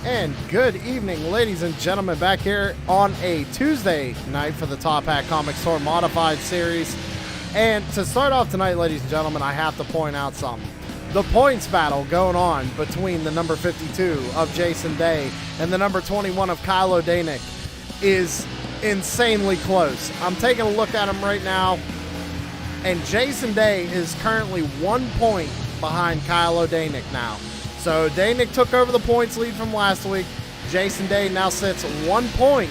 And good evening, ladies and gentlemen, back here on a Tuesday night for the Top Hat Comics Tour Modified Series. And to start off tonight, ladies and gentlemen, I have to point out something. The points battle going on between the number 52 of Jason Day and the number 21 of Kyle O'Danick is insanely close. I'm taking a look at him right now, and Jason Day is currently 1 point behind Kyle O'Danick now. So O'Danick took over the points lead from last week. Jason Day now sits 1 point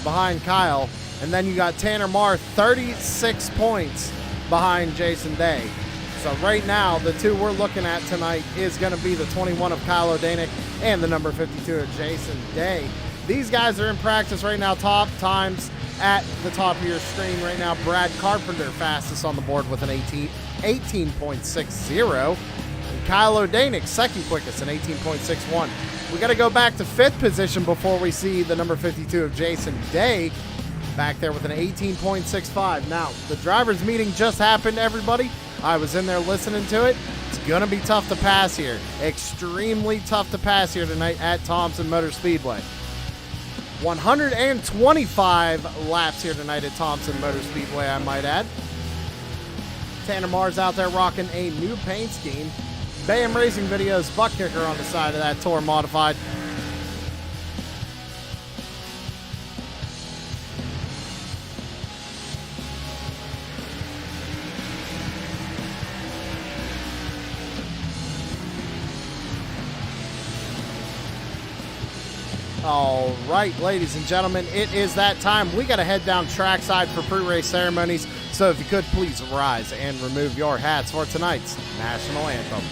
behind Kyle. And then you got Tanner Marr, 36 points behind Jason Day. So right now, the two we're looking at tonight is going to be the 21 of Kyle O'Danick and the number 52 of Jason Day. These guys are in practice right now. Top times at the top of your screen right now. Brad Carpenter fastest on the board with an 18.60. And Kyle O'Danick second quickest, an 18.61. We got to go back to fifth position before we see the number 52 of Jason Day back there with an 18.65. Now, the drivers' meeting just happened, everybody. I was in there listening to it. It's going to be tough to pass here. Extremely tough to pass here tonight at Thompson Motor Speedway. 125 laps here tonight at Thompson Motor Speedway, I might add. Tanner Marr's out there rocking a new paint scheme. Bam Racing Videos butt kicker on the side of that Tour Modified. All right, ladies and gentlemen, it is that time. We got to head down trackside for pre-race ceremonies. So if you could, please rise and remove your hats for tonight's National Anthem.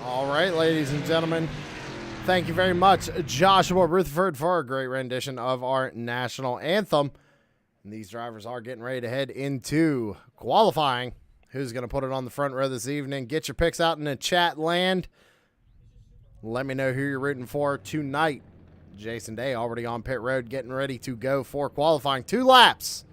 All right, ladies and gentlemen, thank you very much, Joshua Rutherford, for a great rendition of our national anthem. And these drivers are getting ready to head into qualifying. Who's going to put it on the front row this evening? Get your picks out in the chat land. Let me know who you're rooting for tonight. Jason Day already on pit road, getting ready to go for qualifying. 2 laps.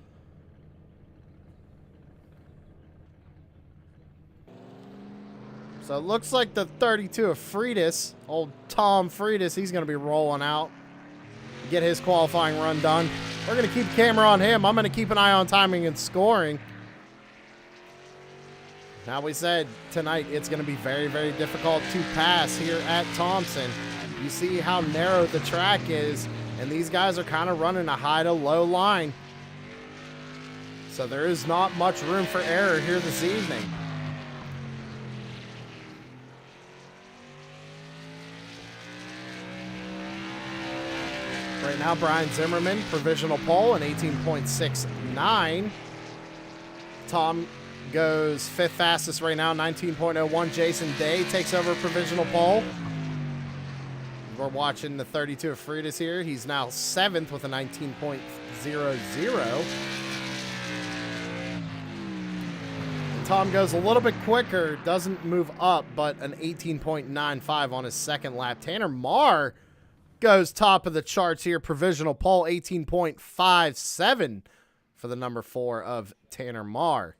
So it looks like the 32 of Freitas, old Tom Freitas, he's going to be rolling out. Get his qualifying run done. We're going to keep the camera on him. I'm going to keep an eye on timing and scoring. Now, we said tonight it's going to be very, very difficult to pass here at Thompson. You see how narrow the track is, and these guys are kind of running a high to low line. So there is not much room for error here this evening. Right now, Brian Zimmerman, provisional pole, an 18.69. Tom goes fifth fastest right now, 19.01. Jason Day takes over provisional pole. We're watching the 32 of Freitas here. He's now seventh with a 19.00. Tom goes a little bit quicker, doesn't move up, but an 18.95 on his second lap. Tanner Marr goes top of the charts here. Provisional pole, 18.57 for the number 4 of Tanner Marr.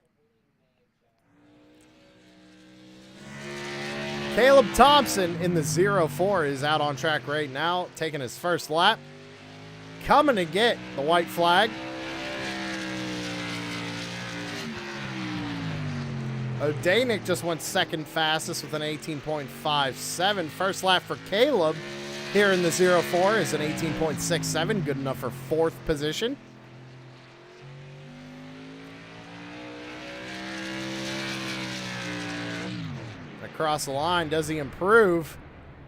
Caleb Thompson in the 0-4 is out on track right now, taking his first lap. Coming to get the white flag. O'Danick just went second fastest with an 18.57. First lap for Caleb here in the 0-4 is an 18.67. Good enough for 4th position. Across the line, does he improve?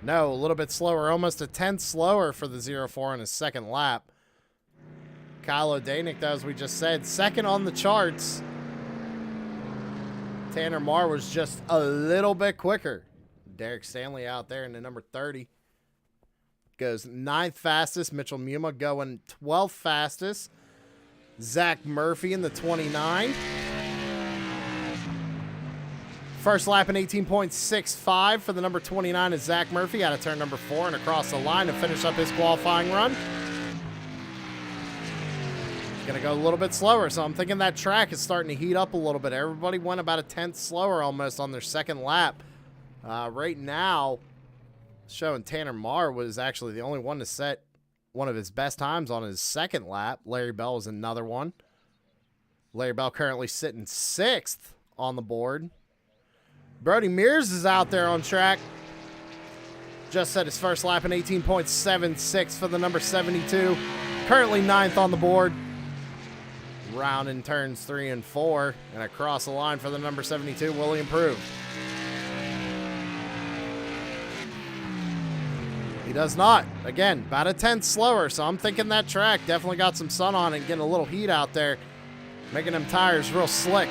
No, a little bit slower, almost a 10th slower for the 0-4 in his second lap. Kyle O'Danick, though, as we just said, second on the charts. Tanner Marr was just a little bit quicker. Derek Stanley out there in the number 30. Goes 9th fastest. Mitchell Muma going 12th fastest. Zach Murphy in the 29. First lap in 18.65 for the number 29 is Zach Murphy out of turn number 4 and across the line to finish up his qualifying run. Going to go a little bit slower, so I'm thinking that track is starting to heat up a little bit. Everybody went about a 10th slower almost on their second lap. Right now, showing Tanner Marr was actually the only one to set one of his best times on his second lap. Larry Bell was another one. Larry Bell currently sitting 6th on the board. Brody Mears is out there on track. Just set his first lap in 18.76 for the number 72. Currently 9th on the board. Round in turns 3 and 4. And across the line for the number 72, will he improve? He does not. Again, about a 10th slower, so I'm thinking that track definitely got some sun on it and getting a little heat out there, making them tires real slick.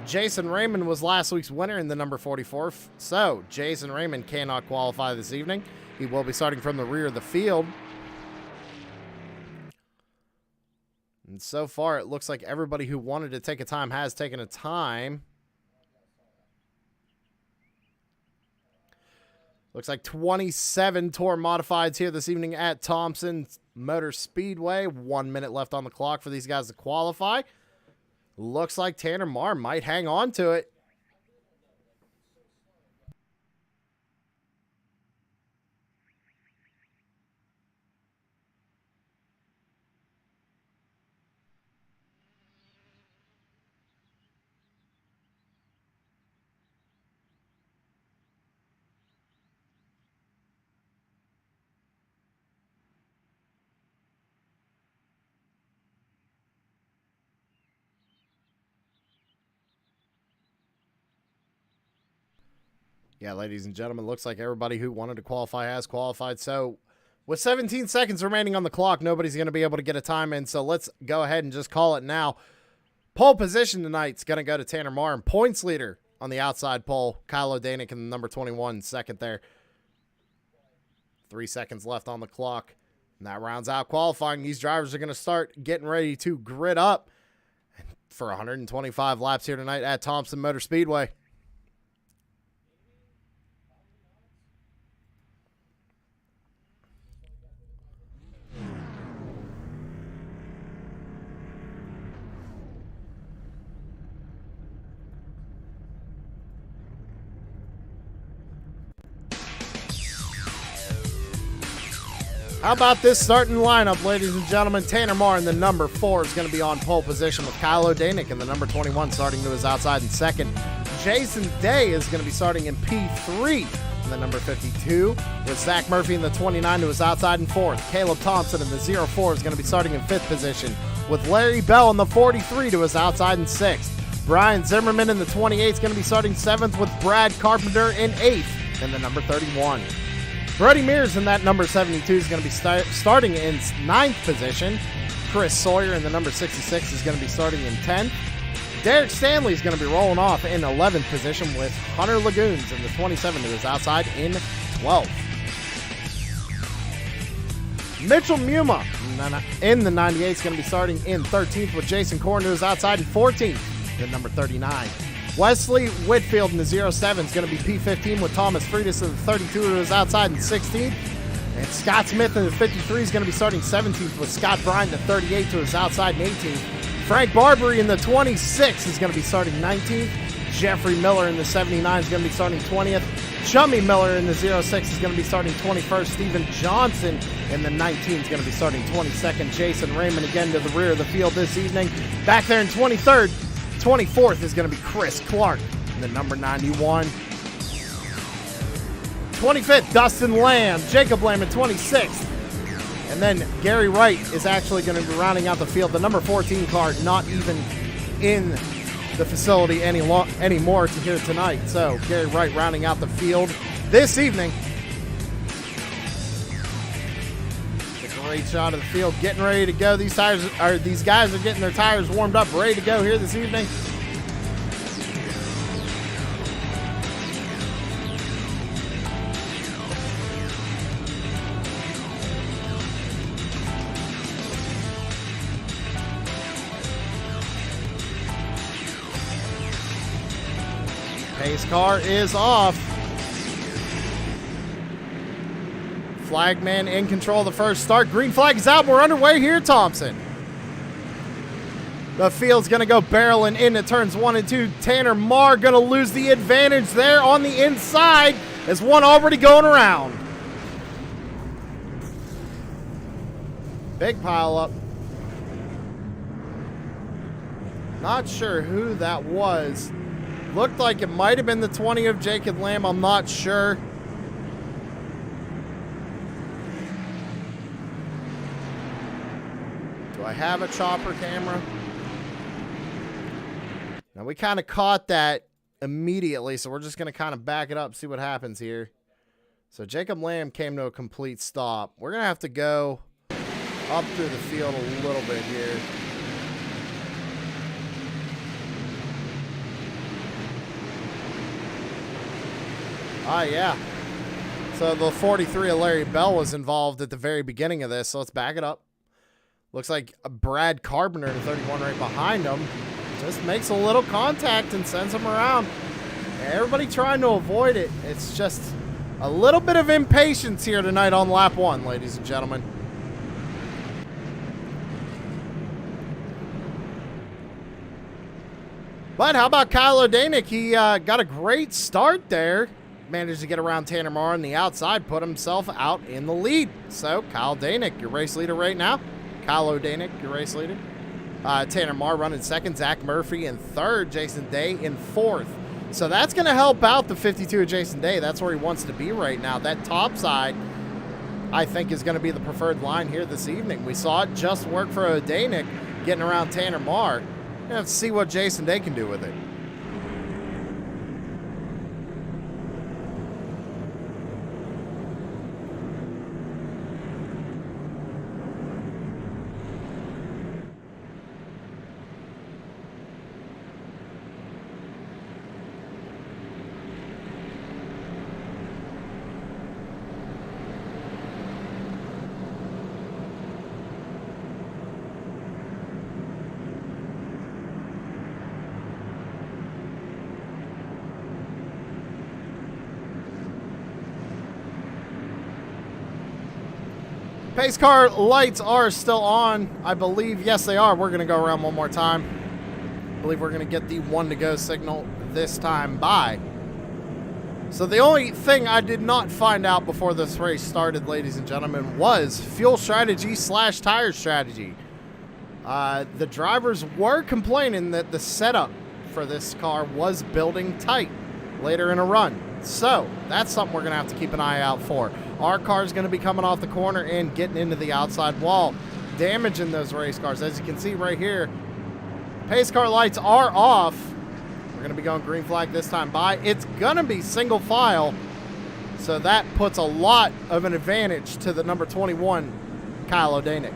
Jason Raymond was last week's winner in the number 44, so Jason Raymond cannot qualify this evening. He will be starting from the rear of the field. And so far, it looks like everybody who wanted to take a time has taken a time. Looks like 27 tour modifieds here this evening at Thompson Motor Speedway. 1 minute left on the clock for these guys to qualify. Looks like Tanner Marr might hang on to it. Yeah, ladies and gentlemen, looks like everybody who wanted to qualify has qualified. So with 17 seconds remaining on the clock, nobody's going to be able to get a time in. So let's go ahead and just call it now. Pole position tonight's going to go to Tanner Marr. And points leader on the outside pole, Kyle O'Danick in the number 21, second there. 3 seconds left on the clock. And that rounds out qualifying. These drivers are going to start getting ready to grid up for 125 laps here tonight at Thompson Motor Speedway. How about this starting lineup, ladies and gentlemen? Tanner Marr in the number 4 is going to be on pole position with Kyle O'Danick in the number 21 starting to his outside in second. Jason Day is going to be starting in P3 in the number 52 with Zach Murphy in the 29 to his outside in 4th. Caleb Thompson in the 04 is going to be starting in 5th position with Larry Bell in the 43 to his outside in 6th. Brian Zimmerman in the 28 is going to be starting 7th with Brad Carpenter in 8th in the number 31. Brody Mears in that number 72 is going to be starting in 9th position. Chris Sawyer in the number 66 is going to be starting in 10th. Derek Stanley is going to be rolling off in 11th position with Hunter Lagoons in the 27 to his outside in 12th. Mitchell Muma in the 98 is going to be starting in 13th with Jason Korn to his outside in 14th, the number 39. Wesley Whitfield in the 07 is going to be P15 with Thomas Freitas in the 32 to his outside in 16th. And Scott Smith in the 53 is going to be starting 17th with Scott Bryant in the 38 to his outside in 18th. Frank Barbary in the 26 is going to be starting 19th. Jeffrey Miller in the 79 is going to be starting 20th. Chummy Miller in the 06 is going to be starting 21st. Stephen Johnson in the 19 is going to be starting 22nd. Jason Raymond again to the rear of the field this evening. Back there in 23rd. 24th is going to be Chris Clark in the number 91. 25th, Dustin Lamb. Jacob Lamb in 26th. And then Gary Wright is actually going to be rounding out the field. The number 14 card not even in the facility anymore to here tonight. So Gary Wright rounding out the field this evening. It's a great shot of the field, getting ready to go. These guys are getting their tires warmed up, ready to go here this evening. Pace car is off. Flagman in control of the first start. Green flag is out. We're underway here, Thompson. The field's going to go barreling into turns 1 and 2. Tanner Marr going to lose the advantage there on the inside. There's one already going around. Big pile up. Not sure who that was. Looked like it might have been the 20 of Jacob Lamb. I'm not sure. Do I have a chopper camera? Now, we kind of caught that immediately, so we're just going to kind of back it up, see what happens here. So Jacob Lamb came to a complete stop. We're going to have to go up through the field a little bit here. Ah, yeah. So the 43 of Larry Bell was involved at the very beginning of this, so let's back it up. Looks like Brad Carpenter in 31 right behind him. Just makes a little contact and sends him around. Everybody trying to avoid it. It's just a little bit of impatience here tonight on lap 1, ladies and gentlemen. But how about Kyle O'Danick? He got a great start there. Managed to get around Tanner Marr on the outside, put himself out in the lead. So, Kyle Danick, your race leader right now. Kyle O'Danick, your race leader. Tanner Marr running second. Zach Murphy in third. Jason Day in fourth. So, that's going to help out the 52 of Jason Day. That's where he wants to be right now. That top side, I think, is going to be the preferred line here this evening. We saw it just work for O'Danick getting around Tanner Marr. Let's see what Jason Day can do with it. Pace car lights are still on, I believe. Yes, they are. We're going to go around one more time. I believe we're going to get the 1 to go signal this time by. So the only thing I did not find out before this race started, ladies and gentlemen, was fuel strategy / tire strategy. The drivers were complaining that the setup for this car was building tight later in a run. So that's something we're going to have to keep an eye out for. Our car is going to be coming off the corner and getting into the outside wall, damaging those race cars. As you can see right here, pace car lights are off. We're going to be going green flag this time by. It's going to be single file, so that puts a lot of an advantage to the number 21, Kyle O'Danick.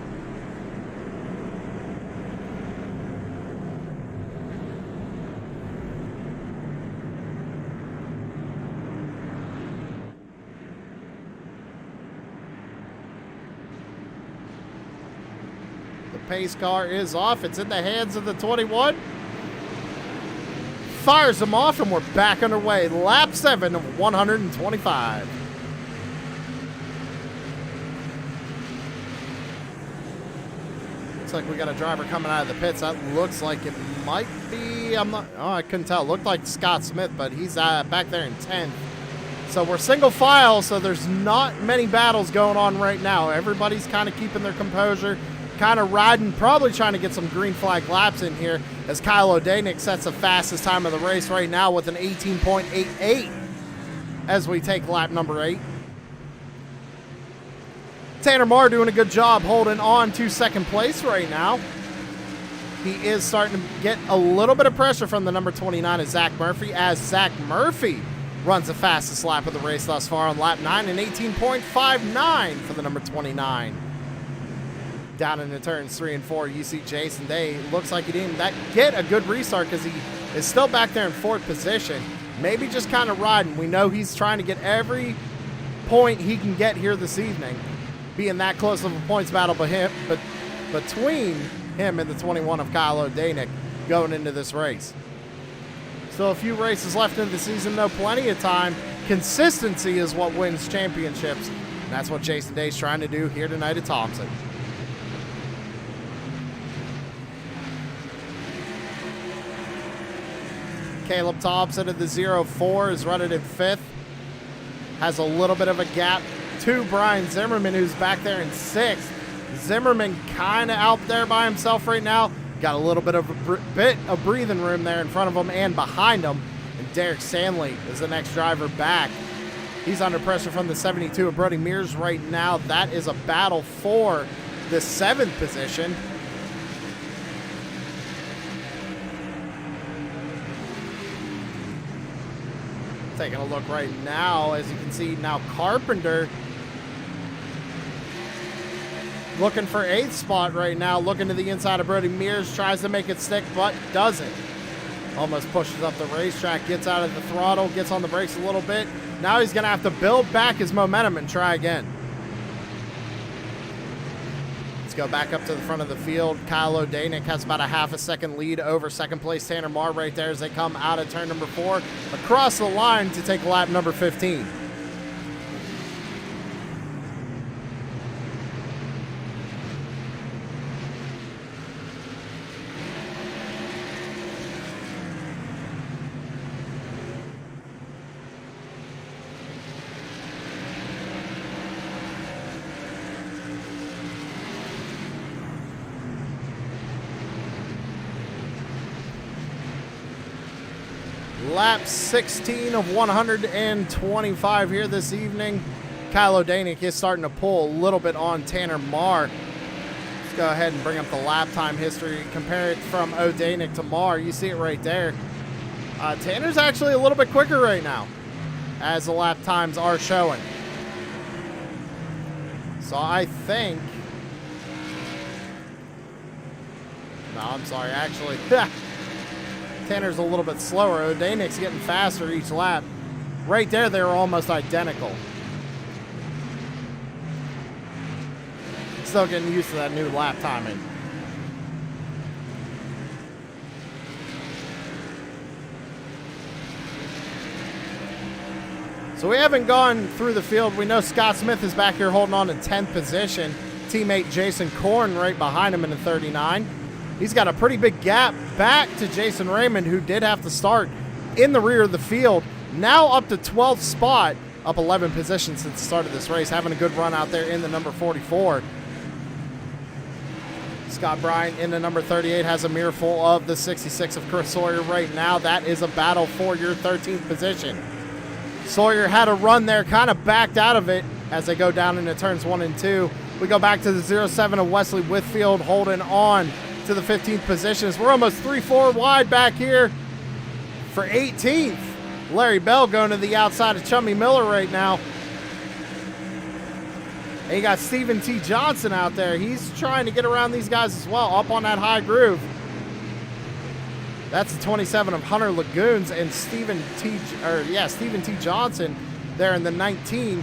pace car is off. It's in the hands of the 21. Fires them off, and we're back underway. Lap 7 of 125. Looks like we got a driver coming out of the pits. That looks like it might be, I couldn't tell. It looked like Scott Smith, but he's back there in 10th. So we're single file, so there's not many battles going on right now. Everybody's kind of keeping their composure, kind of riding, probably trying to get some green flag laps in here as Kyle O'Danick sets the fastest time of the race right now with an 18.88 as we take lap number 8. Tanner Marr doing a good job holding on to second place right now. He is starting to get a little bit of pressure from the number 29 of Zach Murphy, as Zach Murphy runs the fastest lap of the race thus far on lap 9, and 18.59 for the number 29. Down into turns 3 and 4, you see Jason Day. Looks like he didn't get a good restart because he is still back there in 4th position. Maybe just kind of riding. We know he's trying to get every point he can get here this evening, being that close of a points battle between him and the 21 of Kyle O'Danick going into this race. Still a few races left in the season, though. Plenty of time. Consistency is what wins championships. And that's what Jason Day's trying to do here tonight at Thompson. Caleb Thompson of the 04 is running in 5th. Has a little bit of a gap to Brian Zimmerman, who's back there in 6th. Zimmerman kind of out there by himself right now. Got a little bit of breathing room there in front of him and behind him. And Derek Stanley is the next driver back. He's under pressure from the 72 of Brody Mears right now. That is a battle for the 7th position. Taking a look right now, as you can see now, Carpenter looking for 8th spot right now, looking to the inside of Brody Mears, tries to make it stick, but doesn't. Almost pushes up the racetrack, gets out of the throttle, gets on the brakes a little bit. Now he's going to have to build back his momentum and try again. Let's go back up to the front of the field. Kyle O'Danick has about a half a second lead over second place Tanner Marr right there as they come out of turn number 4 across the line to take lap number 15. Lap 16 of 125 here this evening. Kyle O'Danick is starting to pull a little bit on Tanner Marr. Let's go ahead and bring up the lap time history. Compare it from O'Danick to Marr. You see it right there. Tanner's actually a little bit quicker right now, as the lap times are showing. So I think... No, I'm sorry, actually. Tanner's a little bit slower. O'Danick's getting faster each lap. Right there, they were almost identical. Still getting used to that new lap timing. So we haven't gone through the field. We know Scott Smith is back here holding on to 10th position. Teammate Jason Korn right behind him in the 39. He's got a pretty big gap back to Jason Raymond, who did have to start in the rear of the field. Now up to 12th spot, up 11 positions since the start of this race. Having a good run out there in the number 44. Scott Bryant in the number 38 has a mirror full of the 66 of Chris Sawyer right now. That is a battle for your 13th position. Sawyer had a run there, kind of backed out of it as they go down into turns 1 and 2. We go back to the 07 of Wesley Whitfield holding on to the 15th positions. We're almost 3-4 wide back here for 18th. Larry Bell going to the outside of Chummy Miller right now. And you got Stephen T. Johnson out there. He's trying to get around these guys as well, up on that high groove. That's the 27 of Hunter Lagoons, and Stephen T. Johnson there in the 19.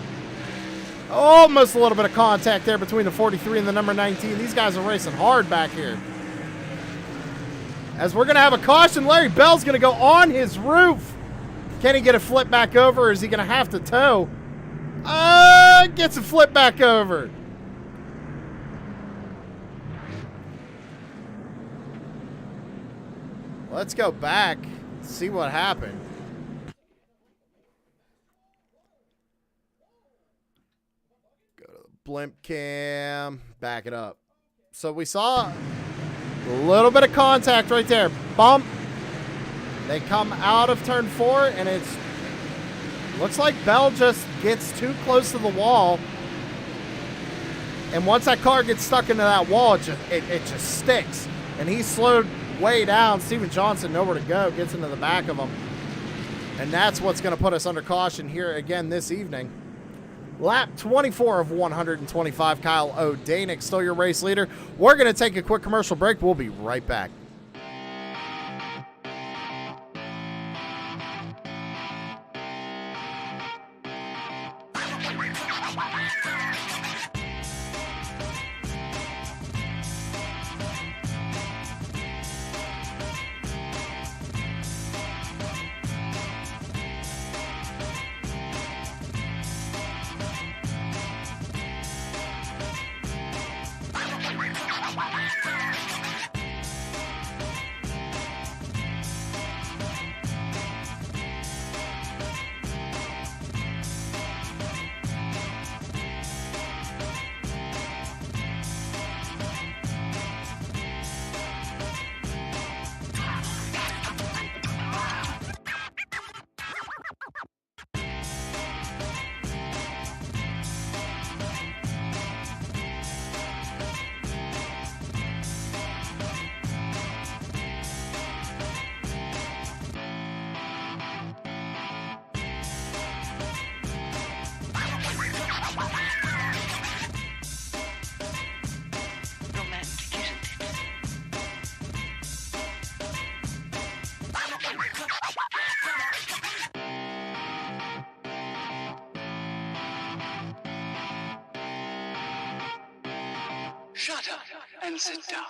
Almost a little bit of contact there between the 43 and the number 19. These guys are racing hard back here. As we're going to have a caution, Larry Bell's going to go on his roof. Can he get a flip back over, or is he going to have to tow? Gets a flip back over. Let's go back, see what happened. Go to the blimp cam, back it up. So we saw a little bit of contact right there. Bump. They come out of turn 4, and it's looks like Bell just gets too close to the wall. And once that car gets stuck into that wall, it just sticks. And he's slowed way down. Steven Johnson, nowhere to go, gets into the back of him. And that's what's going to put us under caution here again this evening. Lap 24 of 125, Kyle O'Danick, still your race leader. We're going to take a quick commercial break. We'll be right back. Shut up and sit down.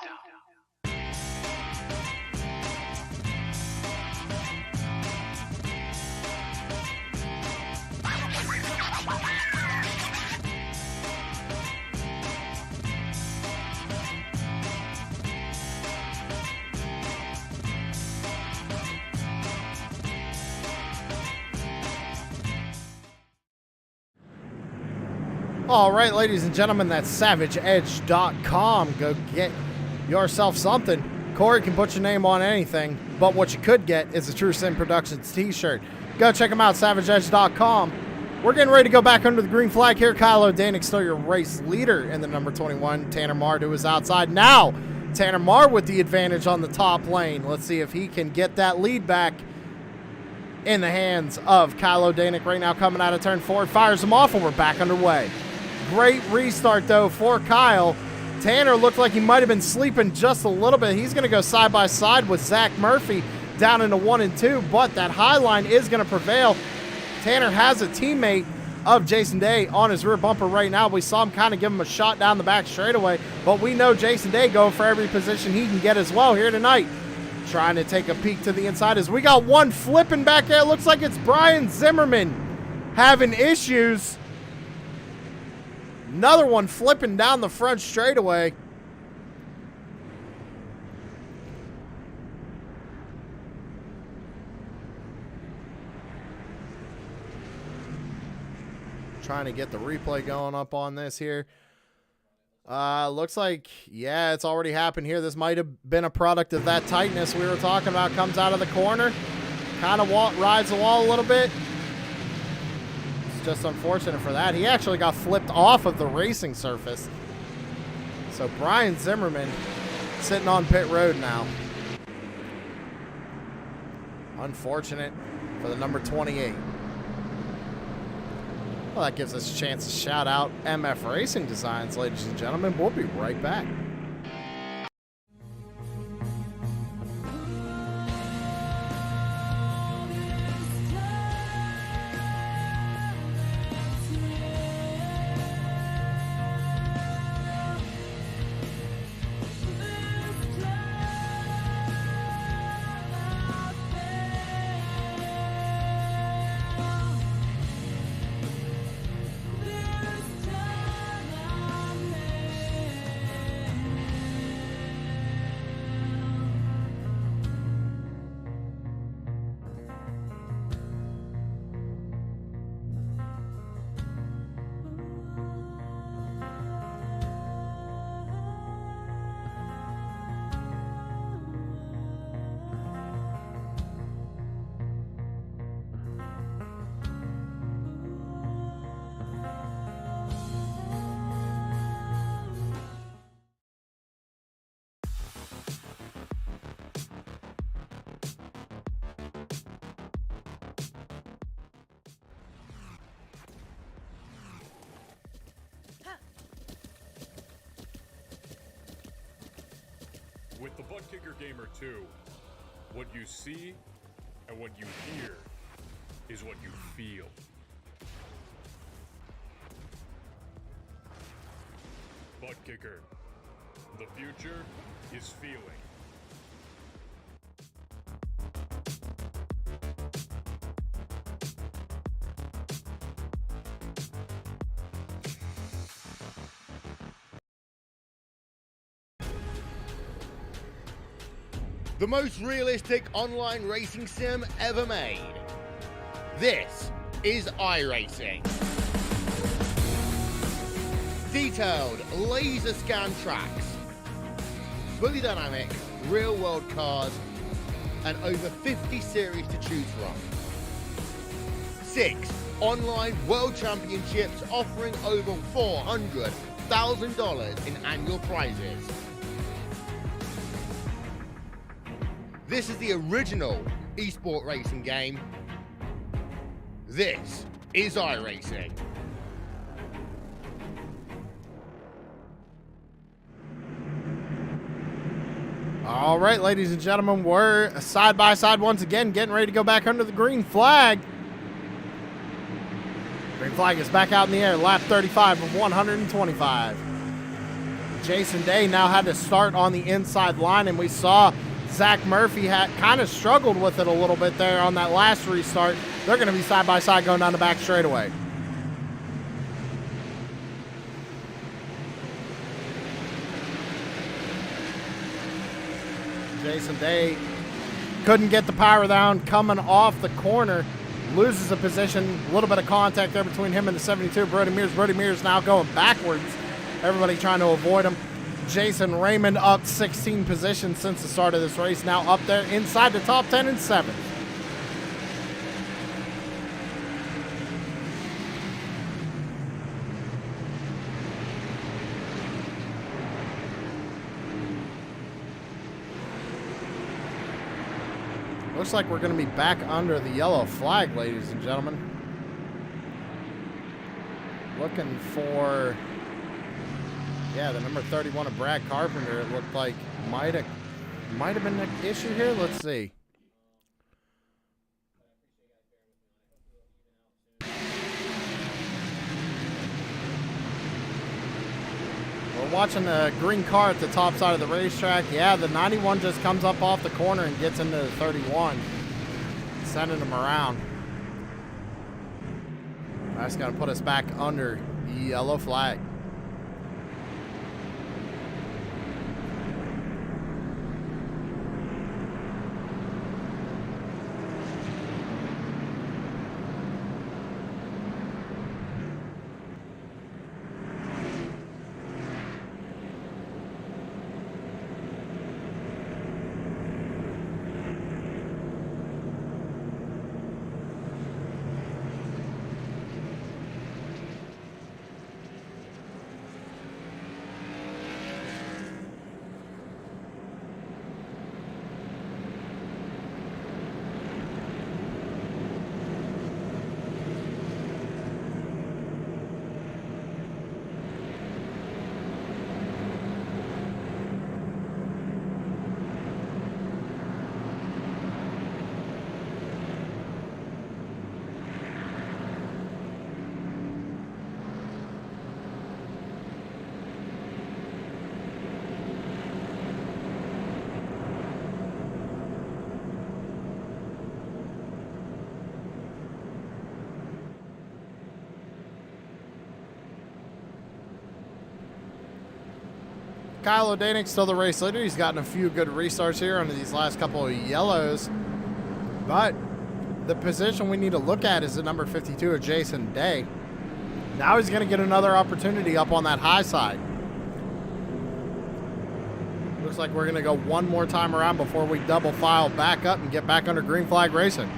All right, ladies and gentlemen, that's SavageEdge.com. Go get yourself something. Corey can put your name on anything, but what you could get is a True Sin Productions t-shirt. Go check them out, SavageEdge.com. We're getting ready to go back under the green flag here. Kyle O'Danick, still your race leader in the number 21. Tanner Marr to his outside. Now, Tanner Marr with the advantage on the top lane. Let's see if he can get that lead back in the hands of Kyle O'Danick right now, coming out of turn 4. Fires him off, and we're back underway. Great restart, though, for Kyle. Tanner looked like he might have been sleeping just a little bit. He's going to go side by side with Zach Murphy down into 1 and 2, but that high line is going to prevail. Tanner has a teammate of Jason Day on his rear bumper right now. We saw him kind of give him a shot down the back straightaway, but we know Jason Day going for every position he can get as well here tonight. Trying to take a peek to the inside as we got one flipping back there. It looks like it's Brian Zimmerman having issues. Another one flipping down the front straightaway. Trying to get the replay going up on this here. Looks like, yeah, it's already happened here. This might have been a product of that tightness we were talking about. Comes out of the corner. Kind of rides the wall a little bit. Just unfortunate for that. He actually got flipped off of the racing surface. So Brian Zimmerman sitting on pit road now. Unfortunate for the number 28. Well, that gives us a chance to shout out MF Racing Designs, ladies and gentlemen. We'll be right back. With the Butt Kicker Gamer 2, what you see and what you hear is what you feel. Butt Kicker. The future is feeling. The most realistic online racing sim ever made. This is iRacing. Detailed laser scan tracks, fully dynamic real world cars, and over 50 series to choose from. 6 online world championships offering over $400,000 in annual prizes. This is the original esport racing game. This is iRacing. All right, ladies and gentlemen, we're side by side once again, getting ready to go back under the green flag. Green flag is back out in the air, lap 35 of 125. Jason Day now had to start on the inside line, and we saw Zach Murphy had kind of struggled with it a little bit there on that last restart. They're going to be side by side going down the back straightaway. Jason Day couldn't get the power down coming off the corner. Loses a position, a little bit of contact there between him and the 72. Brody Mears. Brody Mears now going backwards. Everybody trying to avoid him. Jason Raymond up 16 positions since the start of this race. Now up there inside the top 10 and 7th. Looks like we're going to be back under the yellow flag, ladies and gentlemen. Looking for... yeah, the number 31 of Brad Carpenter, it looked like might have been an issue here. Let's see. We're watching the green car at the top side of the racetrack. Yeah, the 91 just comes up off the corner and gets into the 31, sending him around. That's going to put us back under the yellow flag. Kyle O'Danick still the race leader. He's gotten a few good restarts here under these last couple of yellows. But the position we need to look at is the number 52 of Jason Day. Now he's going to get another opportunity up on that high side. Looks like we're going to go one more time around before we double file back up and get back under green flag racing.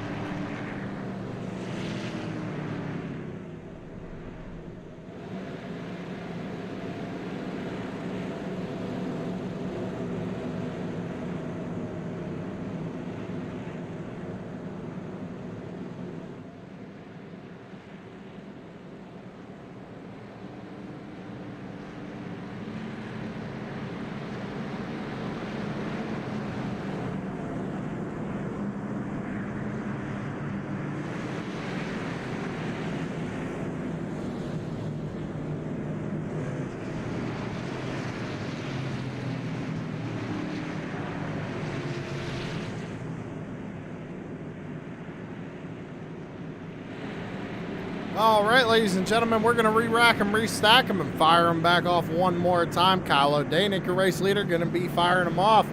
All right, ladies and gentlemen, we're going to re-rack them, restack them, and fire them back off one more time. Kyle O'Danick, your race leader, going to be firing them off.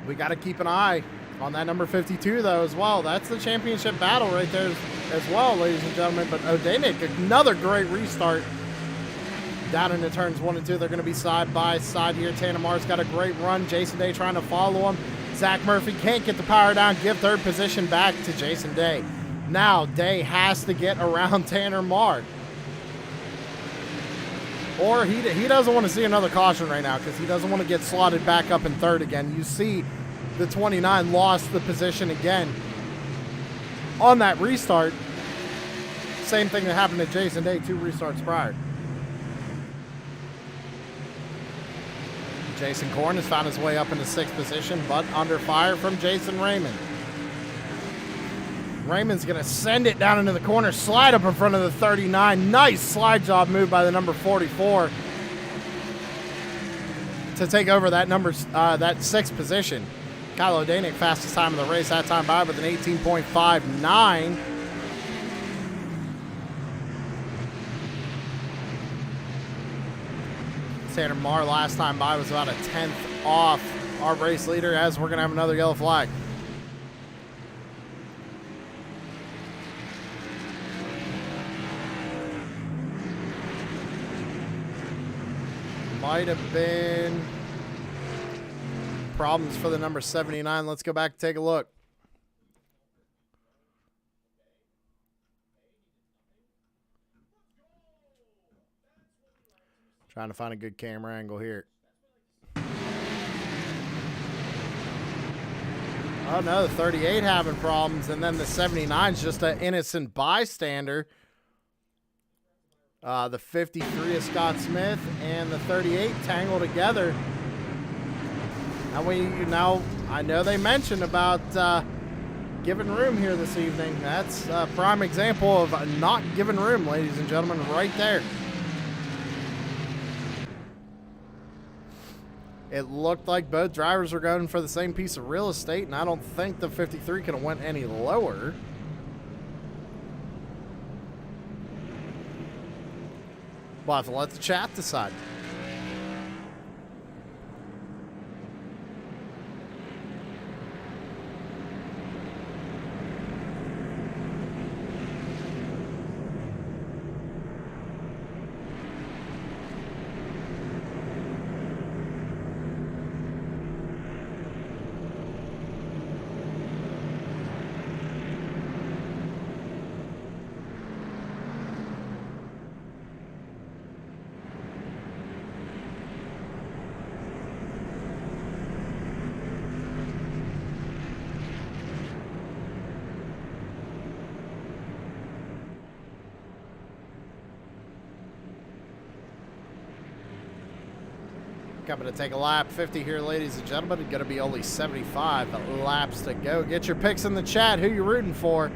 We got to keep an eye on that number 52, though, as well. That's the championship battle right there as well, ladies and gentlemen. But O'Danick, another great restart. Down into turns 1 and 2. They're going to be side by side here. Tanner Marr's got a great run. Jason Day trying to follow him. Zach Murphy can't get the power down. Give third position back to Jason Day. Now Day has to get around Tanner Marr. Or he doesn't want to see another caution right now because he doesn't want to get slotted back up in third again. You see the 29 lost the position again on that restart. Same thing that happened to Jason Day 2 restarts prior. Jason Korn has found his way up into 6th position, but under fire from Jason Raymond. Raymond's going to send it down into the corner, slide up in front of the 39. Nice slide job move by the number 44 to take over that that 6th position. Kyle O'Danick, fastest time of the race, that time by with an 18.59. Tanner Marr last time by was about a 10th off our race leader, as we're going to have another yellow flag. Might have been problems for the number 79. Let's go back and take a look. Trying to find a good camera angle here. Oh no, the 38 having problems, and then the 79's just an innocent bystander. The 53 is Scott Smith and the 38 tangle together. And I know they mentioned about giving room here this evening. That's a prime example of not giving room, ladies and gentlemen, right there. It looked like both drivers were going for the same piece of real estate, and I don't think the 53 could have went any lower. We'll have to let the chat decide. Coming to take a lap 50 here, ladies and gentlemen. It's going to be only 75 laps to go. Get your picks in the chat. Who you rooting for?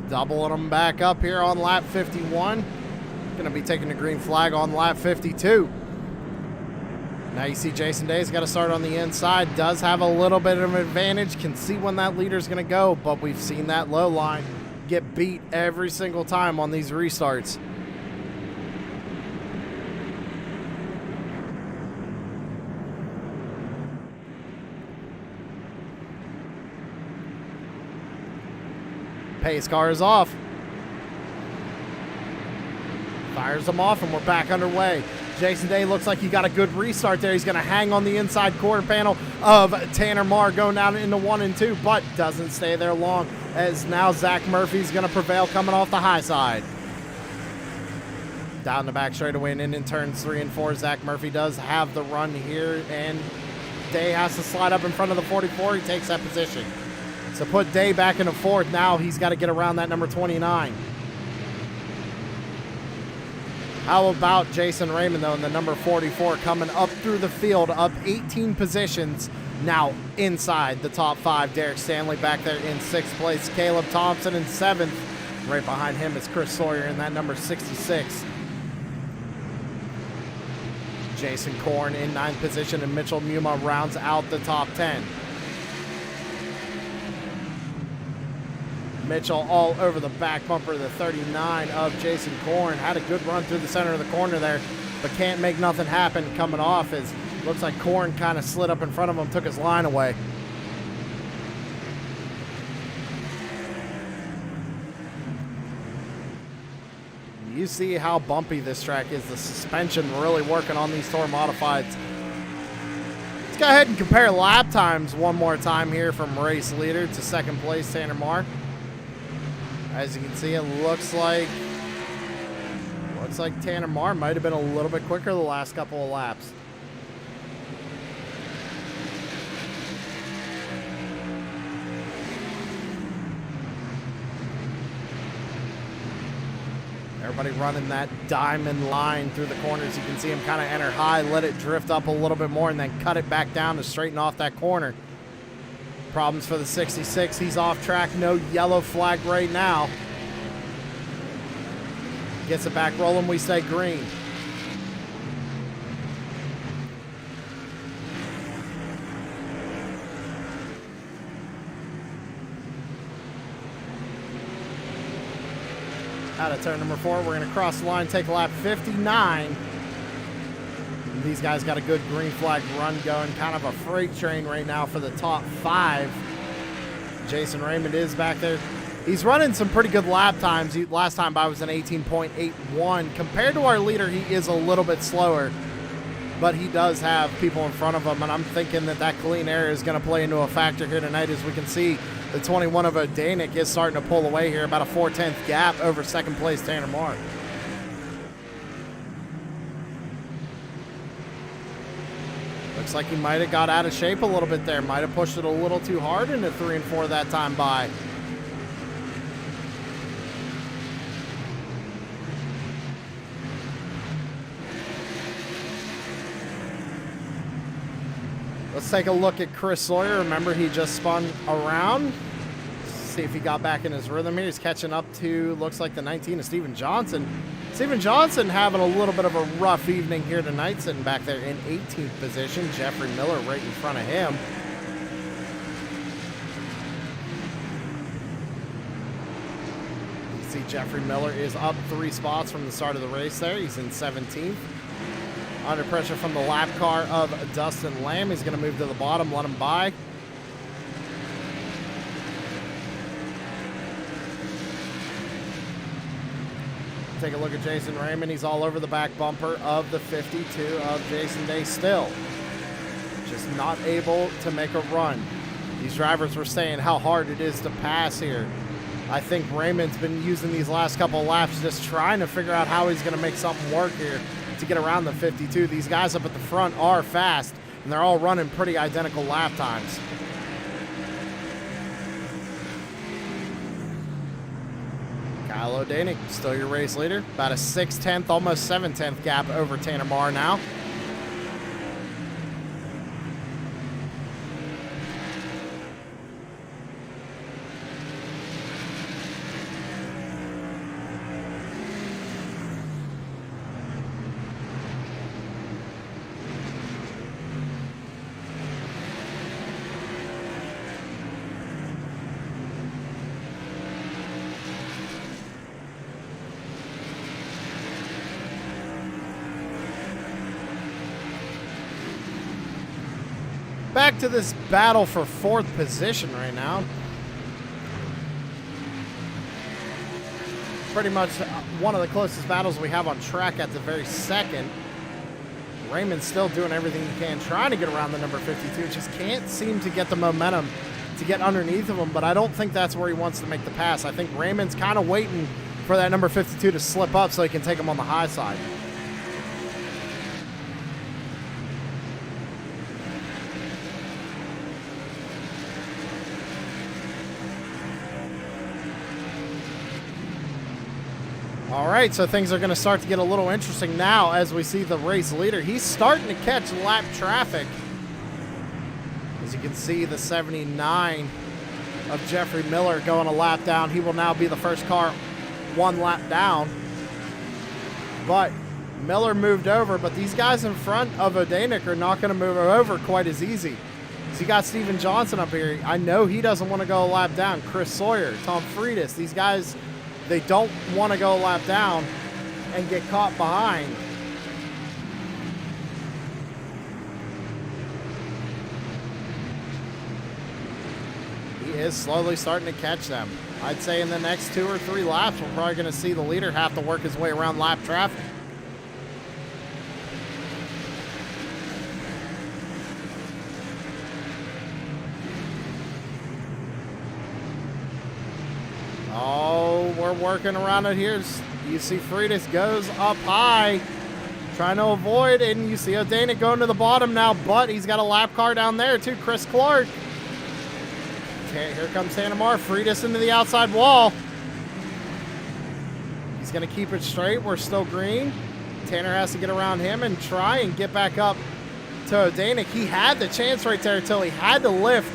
Doubling them back up here on lap 51. Going to be taking the green flag on lap 52. Now you see Jason Day's got to start on the inside. Does have a little bit of an advantage. Can see when that leader's going to go, but we've seen that low line get beat every single time on these restarts. Pace car is off. Fires them off, and we're back underway. Jason Day looks like he got a good restart there. He's going to hang on the inside quarter panel of Tanner Marr going down into 1 and 2, but doesn't stay there long, as now Zach Murphy's going to prevail coming off the high side. Down the back straightaway and in turns 3 and 4. Zach Murphy does have the run here, and Day has to slide up in front of the 44. He takes that position. So put Day back into 4th. Now he's got to get around that number 29. How about Jason Raymond, though, in the number 44, coming up through the field, up 18 positions, now inside the top 5. Derek Stanley back there in 6th place. Caleb Thompson in 7th. Right behind him is Chris Sawyer in that number 66. Jason Korn in 9th position, and Mitchell Muma rounds out the top 10. Mitchell all over the back bumper, the 39 of Jason Korn. Had a good run through the center of the corner there, but can't make nothing happen coming off, as looks like Korn kind of slid up in front of him, took his line away. You see how bumpy this track is. The suspension really working on these Tour Modifieds. Let's go ahead and compare lap times one more time here from race leader to 2nd place, Tanner Marr. As you can see, it looks like Tanner Marr might have been a little bit quicker the last couple of laps. Everybody running that diamond line through the corners. You can see him kind of enter high, let it drift up a little bit more, and then cut it back down to straighten off that corner. Problems for the 66. He's off track. No yellow flag right now. Gets it back rolling. We say green. Out of turn number 4, we're going to cross the line, take lap 59. And these guys got a good green flag run going, kind of a freight train right now for the top 5. Jason Raymond is back there. He's running some pretty good lap times. Last time by was an 18.81. Compared to our leader, he is a little bit slower, but he does have people in front of him, and I'm thinking that clean air is going to play into a factor here tonight. As we can see, the 21 of Odanik is starting to pull away here, about a 4/10 gap over 2nd place Tanner Marr. Looks like he might have got out of shape a little bit there, might have pushed it a little too hard into 3 and 4 that time by. Let's take a look at Chris Sawyer. Remember, he just spun around. See if he got back in his rhythm here. He's catching up to, looks like, the 19 of Steven Johnson. Steven Johnson having a little bit of a rough evening here tonight, sitting back there in 18th position. Jeffrey Miller right in front of him. You see Jeffrey Miller is up 3 spots from the start of the race there. He's in 17th. Under pressure from the lap car of Dustin Lamb. He's going to move to the bottom, let him by. Take a look at Jason Raymond. He's all over the back bumper of the 52 of Jason Day still. Just not able to make a run. These drivers were saying how hard it is to pass here. I think Raymond's been using these last couple of laps just trying to figure out how he's going to make something work here to get around the 52. These guys up at the front are fast, and they're all running pretty identical lap times. Kyle Odanik, still your race leader. About a 6/10, almost 7/10 gap over Tanner Marr now. Back to this battle for 4th position right now. Pretty much one of the closest battles we have on track at the very second. Raymond's still doing everything he can, trying to get around the number 52. Just can't seem to get the momentum to get underneath of him, but I don't think that's where he wants to make the pass. I think Raymond's kind of waiting for that number 52 to slip up so he can take him on the high side. All right, so things are going to start to get a little interesting now as we see the race leader. He's starting to catch lap traffic. As you can see, the 79 of Jeffrey Miller going a lap down. He will now be the first car one lap down. But Miller moved over, but these guys in front of Odanik are not going to move over quite as easy. So you got Steven Johnson up here. I know he doesn't want to go a lap down. Chris Sawyer, Tom Friedis, these guys, they don't want to go a lap down and get caught behind. He is slowly starting to catch them. I'd say in the next 2 or 3 laps, we're probably going to see the leader have to work his way around lap traffic. Oh, we're working around it here. You see Friedis goes up high, trying to avoid, and you see Odanik going to the bottom now, but he's got a lap car down there too, Chris Clark. Okay, here comes Tanner Marr, Friedis into the outside wall. He's going to keep it straight. We're still green. Tanner has to get around him and try and get back up to Odanik. He had the chance right there until he had to lift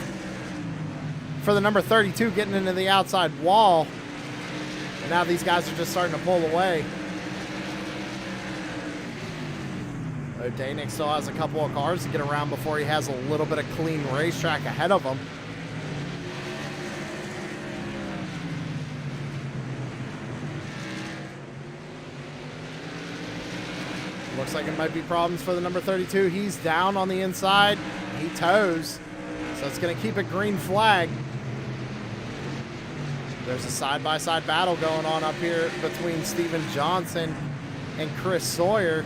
for the number 32 getting into the outside wall. And now these guys are just starting to pull away. Odanik still has a couple of cars to get around before he has a little bit of clean racetrack ahead of him. Looks like it might be problems for the number 32. He's down on the inside. He tows. So it's going to keep a green flag. There's a side-by-side battle going on up here between Steven Johnson and Chris Sawyer.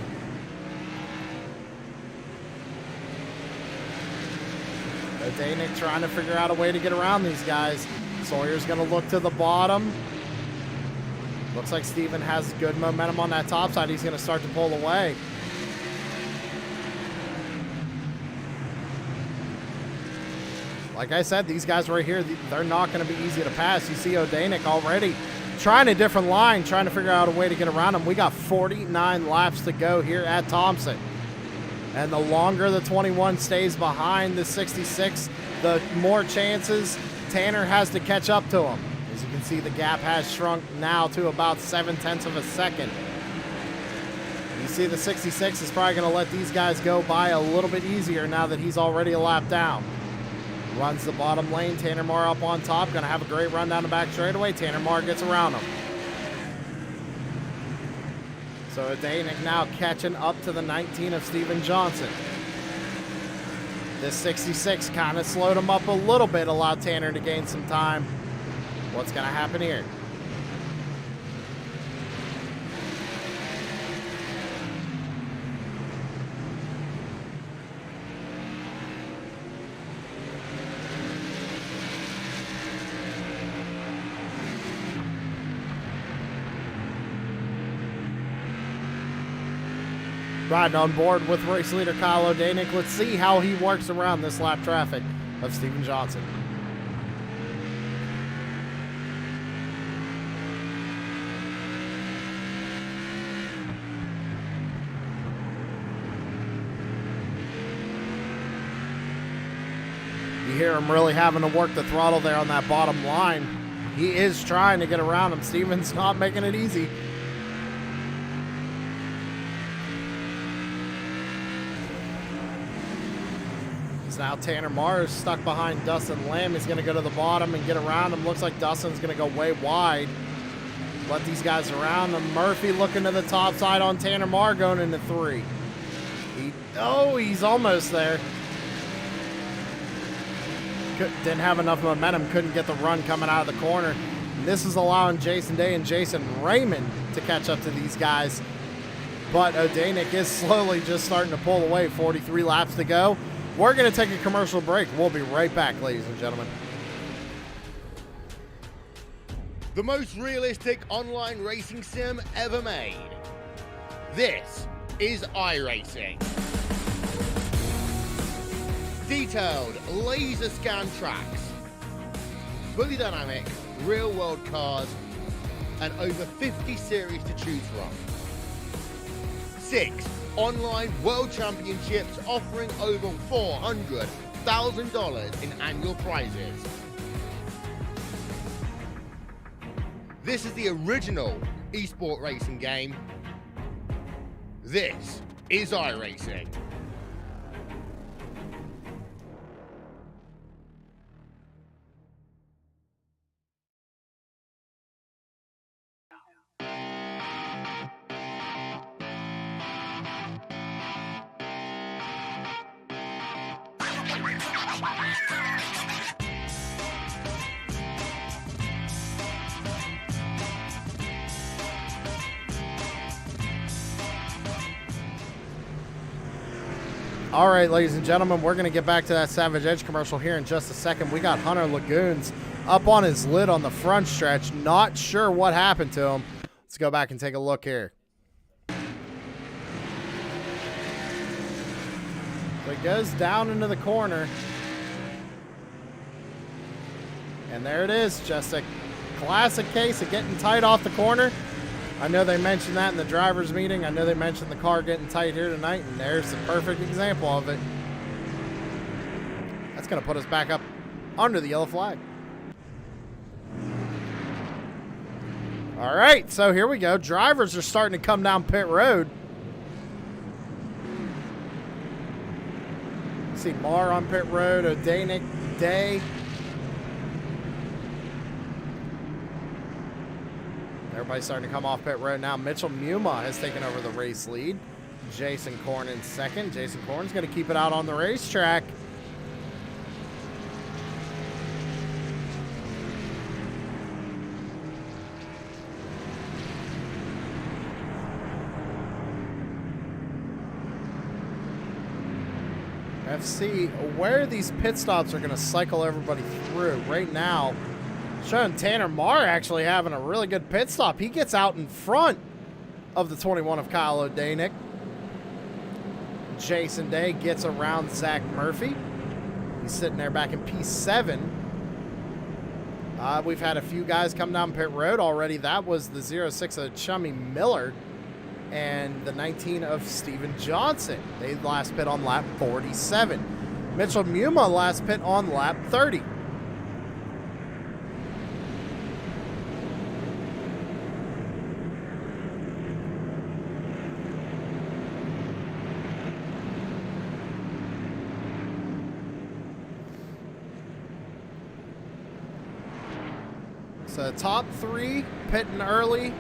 Odanik trying to figure out a way to get around these guys. Sawyer's going to look to the bottom. Looks like Steven has good momentum on that top side. He's going to start to pull away. Like I said, these guys right here, they're not going to be easy to pass. You see Odanik already trying a different line, trying to figure out a way to get around him. We got 49 laps to go here at Thompson. And the longer the 21 stays behind the 66, the more chances Tanner has to catch up to him. As you can see, the gap has shrunk now to about 0.7 of a second. You see the 66 is probably going to let these guys go by a little bit easier now that he's already a lap down. Runs the bottom lane. Tanner Marr up on top. Going to have a great run down the back straightaway. Tanner Marr gets around him. So Odanik now catching up to the 19 of Steven Johnson. This 66 kind of slowed him up a little bit, allowed Tanner to gain some time. What's going to happen here? Riding on board with race leader Kyle Odanik. Let's see how he works around this lap traffic of Steven Johnson. You hear him really having to work the throttle there on that bottom line. He is trying to get around him. Steven's not making it easy. Now Tanner Marr is stuck behind Dustin Lamb. He's going to go to the bottom and get around him. Looks like Dustin's going to go way wide. Let these guys around him. Murphy looking to the top side on Tanner Marr going into 3. He's almost there. Didn't have enough momentum. Couldn't get the run coming out of the corner. And this is allowing Jason Day and Jason Raymond to catch up to these guys. but O'Danick is slowly just starting to pull away. 43 laps to go. We're going to take a commercial break. We'll be right back, ladies and gentlemen. The most realistic online racing sim ever made. This is iRacing. Detailed laser scan tracks, fully dynamic real world cars, and over 50 series to choose from. 6 online world championships offering over $400,000 in annual prizes. This is the original esport racing game. This is iRacing. All right, ladies and gentlemen, we're going to get back to that Savage Edge commercial here in just a second. We got Hunter Lagoons up on his lid on the front stretch. Not sure what happened to him. Let's go back and take a look here. So he goes down into the corner. And there it is, just a classic case of getting tight off the corner. I know they mentioned that in the driver's meeting. I know they mentioned the car getting tight here tonight, and there's the perfect example of it. That's going to put us back up under the yellow flag. All right, so here we go. Drivers are starting to come down pit road. See Marr on pit road, O'Danick, Day. Everybody's starting to come off pit road now. Mitchell Muma has taken over the race lead. Jason Korn in second. Jason Korn's going to keep it out on the racetrack. Let's see where these pit stops are going to cycle everybody through. Right now, showing Tanner Marr actually having a really good pit stop. He gets out in front of the 21 of Kyle O'Danick. Jason Day gets around Zach Murphy. He's sitting there back in P7. We've had a few guys come down pit road already. That was the 06 of Chummy Miller and the 19 of Steven Johnson. They last pit on lap 47. Mitchell Muma last pit on lap 30. So top 3 pitting early,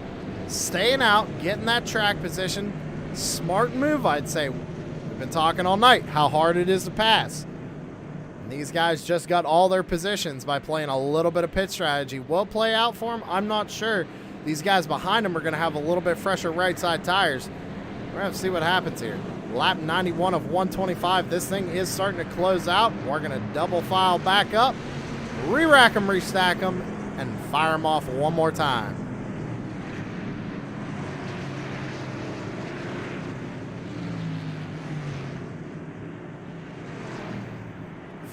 staying out, getting that track position. Smart move, I'd say. We've been talking all night how hard it is to pass. And these guys just got all their positions by playing a little bit of pit strategy. Will play out for them? I'm not sure. These guys behind them are going to have a little bit fresher right side tires. We're going to have to see what happens here. Lap 91 of 125. This thing is starting to close out. We're going to double file back up, re-rack them, restack them, and fire them off one more time.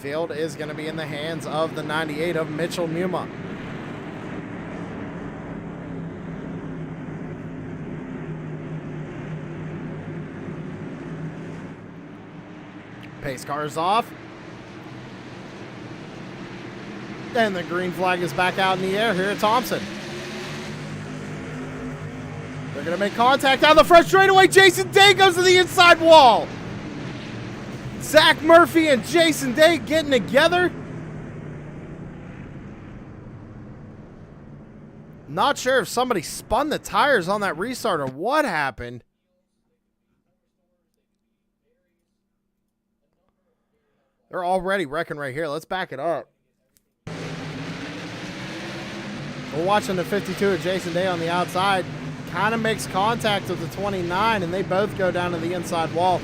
Field is going to be in the hands of the 98 of Mitchell Muma. Pace car's off. And the green flag is back out in the air here at Thompson. They're going to make contact out the front straightaway. Jason Day goes to the inside wall. Zach Murphy and Jason Day getting together. Not sure if somebody spun the tires on that restart or what happened. They're already wrecking right here. Let's back it up. We're watching the 52 of Jason Day on the outside. kind of makes contact with the 29, and they both go down to the inside wall.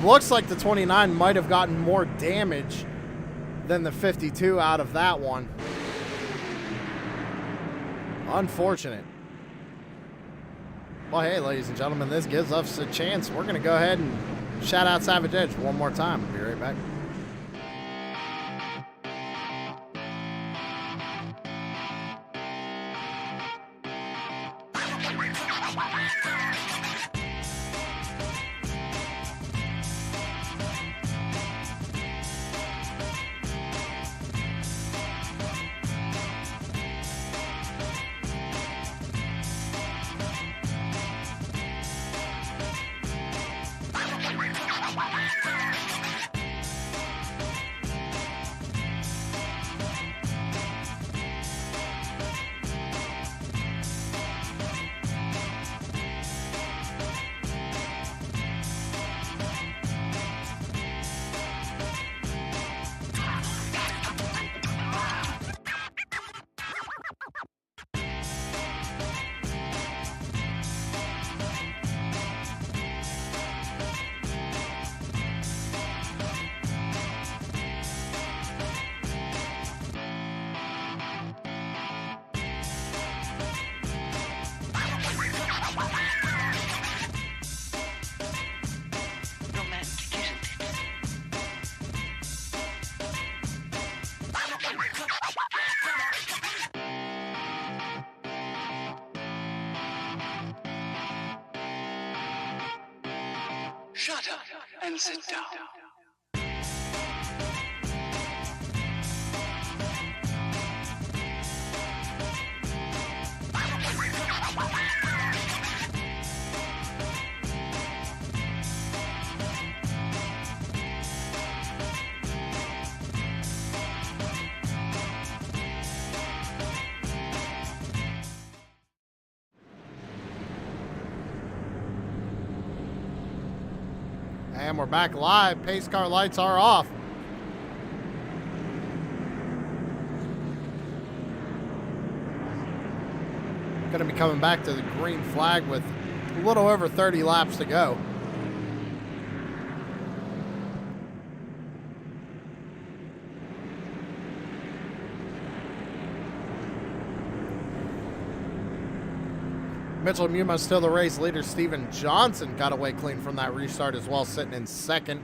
Looks like the 29 might have gotten more damage than the 52 out of that one. Unfortunate. Well, hey, ladies and gentlemen, this gives us a chance. We're going to go ahead and shout out Savage Edge one more time. Be right back. Shut up and sit down. And we're back live. Pace car lights are off. Going to be coming back to the green flag with a little over 30 laps to go. Mitchell Muma still the race leader. Steven Johnson got away clean from that restart as well, sitting in second.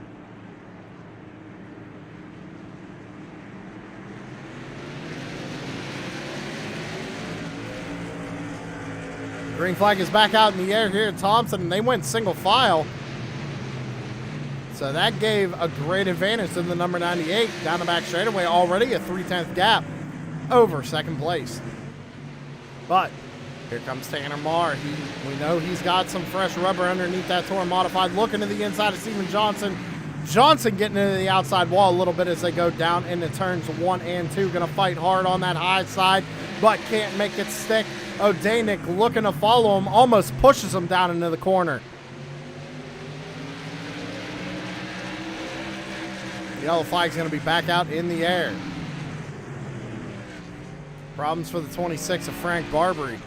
Green flag is back out in the air here at Thompson, and they went single file. So that gave a great advantage to the number 98 down the back straightaway, already a 3/10 gap over second place. But here comes Tanner Marr. We know he's got some fresh rubber underneath that Toro Modified. Looking to the inside of Steven Johnson. Johnson getting into the outside wall a little bit as they go down into turns 1 and 2. Going to fight hard on that high side, but can't make it stick. O'Danick looking to follow him, almost pushes him down into the corner. The yellow flag's going to be back out in the air. Problems for the 26 of Frank Barbary.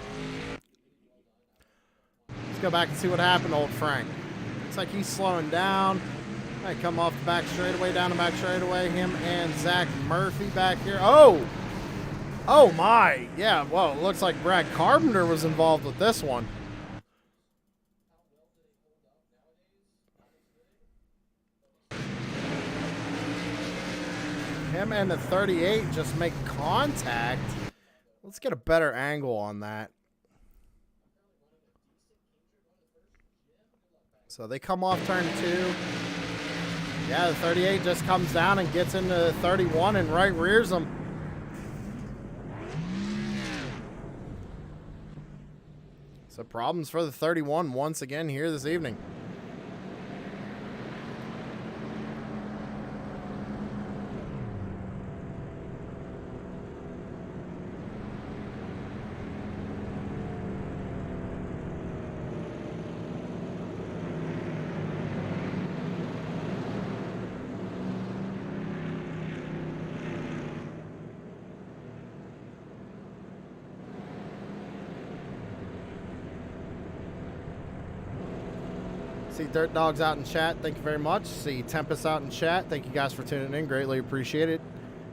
Go back and see what happened to old Frank. Looks like he's slowing down. Might come off the back straightaway, down the back straightaway. Him and Zach Murphy back here. Oh my. Yeah, well, it looks like Brad Carpenter was involved with this one. Him and the 38 just make contact. Let's get a better angle on that. So they come off turn 2. Yeah, the 38 just comes down and gets into the 31 and right rears them. So problems for the 31 once again here this evening. See Dirt Dogs out in chat. Thank you very much. See Tempest out in chat. Thank you guys for tuning in. Greatly appreciate it.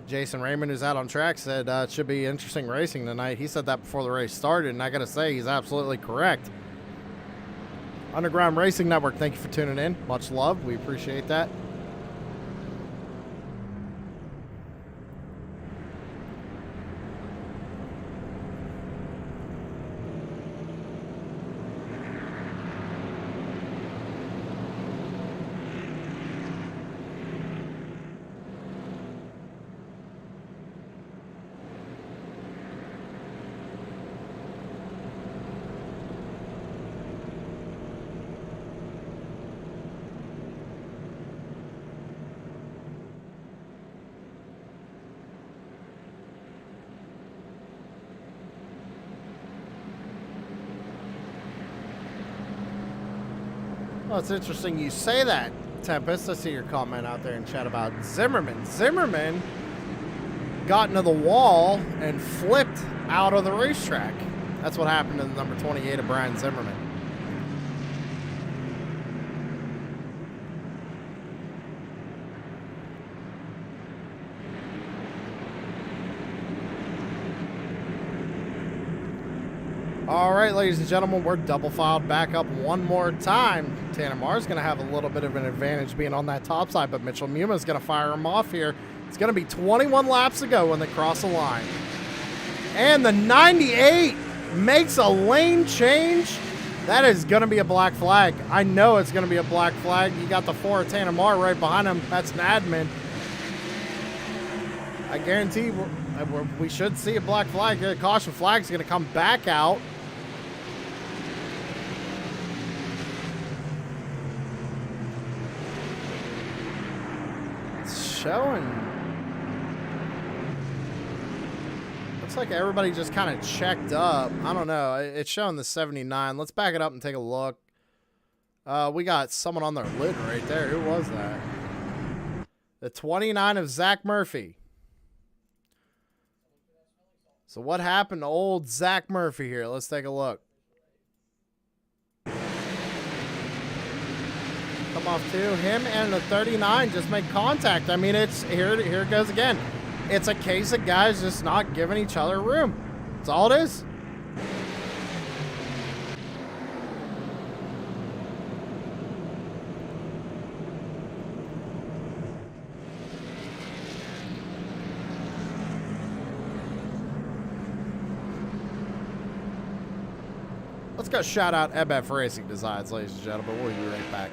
Jason Raymond, who's out on track, said it should be interesting racing tonight. He said that before the race started, and I got to say, he's absolutely correct. Underground Racing Network, thank you for tuning in. Much love. We appreciate that. Well, it's interesting you say that, Tempest. I see your comment out there in chat about Zimmerman. Zimmerman got into the wall and flipped out of the racetrack. That's what happened to the number 28 of Brian Zimmerman. All right, ladies and gentlemen, we're double filed back up one more time. Tanner Marr's going to have a little bit of an advantage being on that top side, but Mitchell Muma's going to fire him off here. It's going to be 21 laps to go when they cross the line. And the 98 makes a lane change. That is going to be a black flag. I know it's going to be a black flag. You got the 4 of Tanner Marr right behind him. That's an admin. I guarantee we should see a black flag. The caution flag is going to come back out. Showing. Looks like everybody just kind of checked up. I don't know. It's showing the 79. Let's back it up and take a look. We got someone on their lid right there. Who was that? The 29 of Zach Murphy. So what happened to old Zach Murphy here? Let's take a look. Come off too. Him and the 39 just make contact. I mean, it's here it goes again. It's a case of guys just not giving each other room. That's all it is. Let's go shout out MF Racing Designs, ladies and gentlemen. We'll be right back.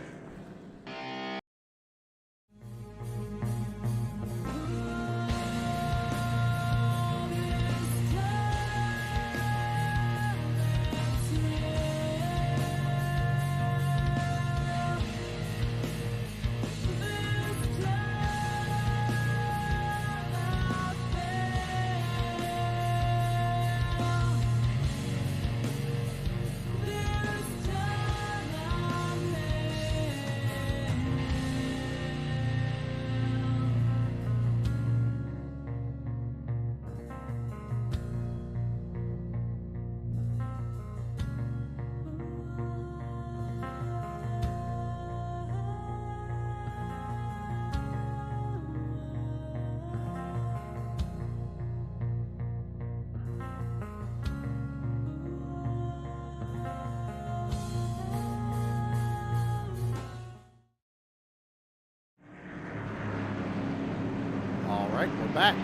All right, we're back.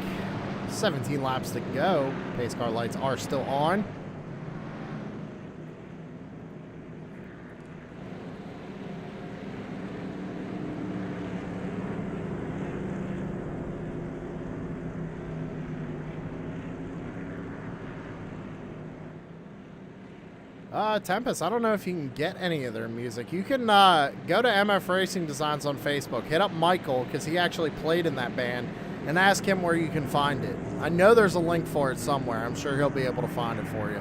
17 laps to go. Pace car lights are still on. Tempest, I don't know if you can get any of their music. You can go to MF Racing Designs on Facebook. Hit up Michael, because he actually played in that band, and ask him where you can find it. I know there's a link for it somewhere. I'm sure he'll be able to find it for you.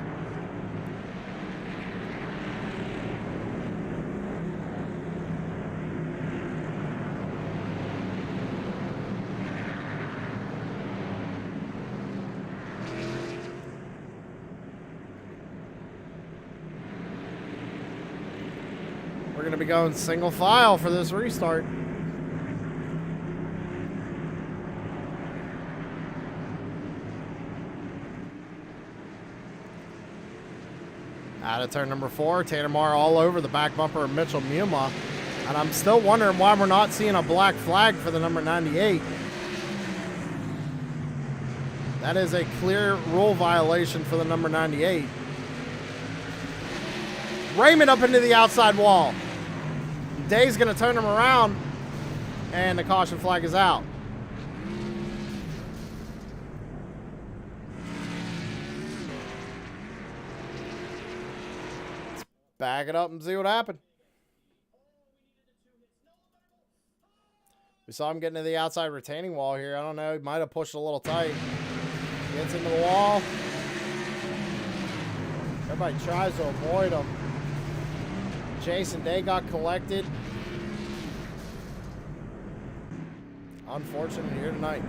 We're going to be going single file for this restart. Out of turn number 4, Tanner Marr all over the back bumper of Mitchell Muma. And I'm still wondering why we're not seeing a black flag for the number 98. That is a clear rule violation for the number 98. Raymond up into the outside wall. Day's going to turn him around, and the caution flag is out. Let's back it up and see what happened. We saw him getting to the outside retaining wall here. I don't know. He might have pushed a little tight. Gets into the wall. Everybody tries to avoid him. Jason Day got collected. Unfortunate here tonight.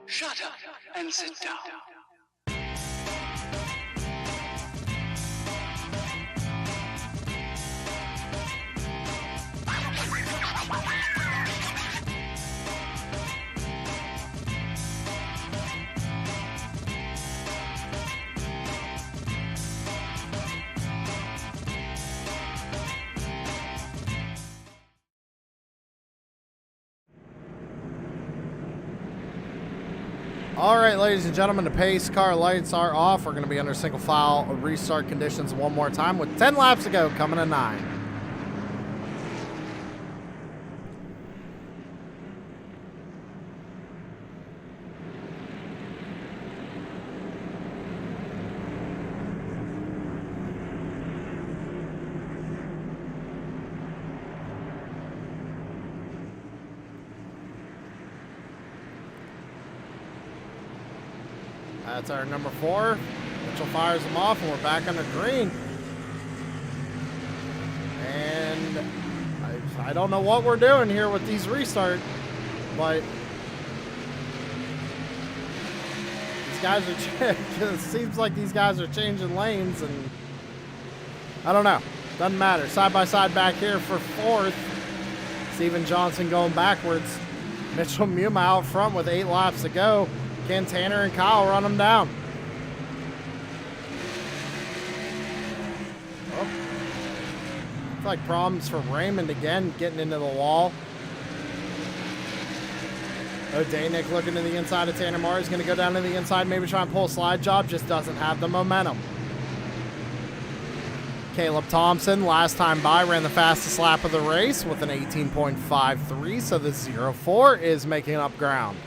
Shut up and sit down. All right, ladies and gentlemen, the pace car lights are off. We're going to be under single file restart conditions one more time with 10 laps to go, coming to 9. That's our number 4. Mitchell fires them off, and we're back under green. And I don't know what we're doing here with these restarts, but these guys are. It seems like these guys are changing lanes, and I don't know. Doesn't matter. Side by side back here for 4th. Steven Johnson going backwards. Mitchell Muma out front with 8 laps to go. Ken Tanner and Kyle run them down. Oh. Looks like problems for Raymond again, getting into the wall. O'Danick looking to the inside of Tanner Marr. He's going to go down to the inside, maybe try and pull a slide job. Just doesn't have the momentum. Caleb Thompson, last time by, ran the fastest lap of the race with an 18.53, so the 0-4 is making up ground.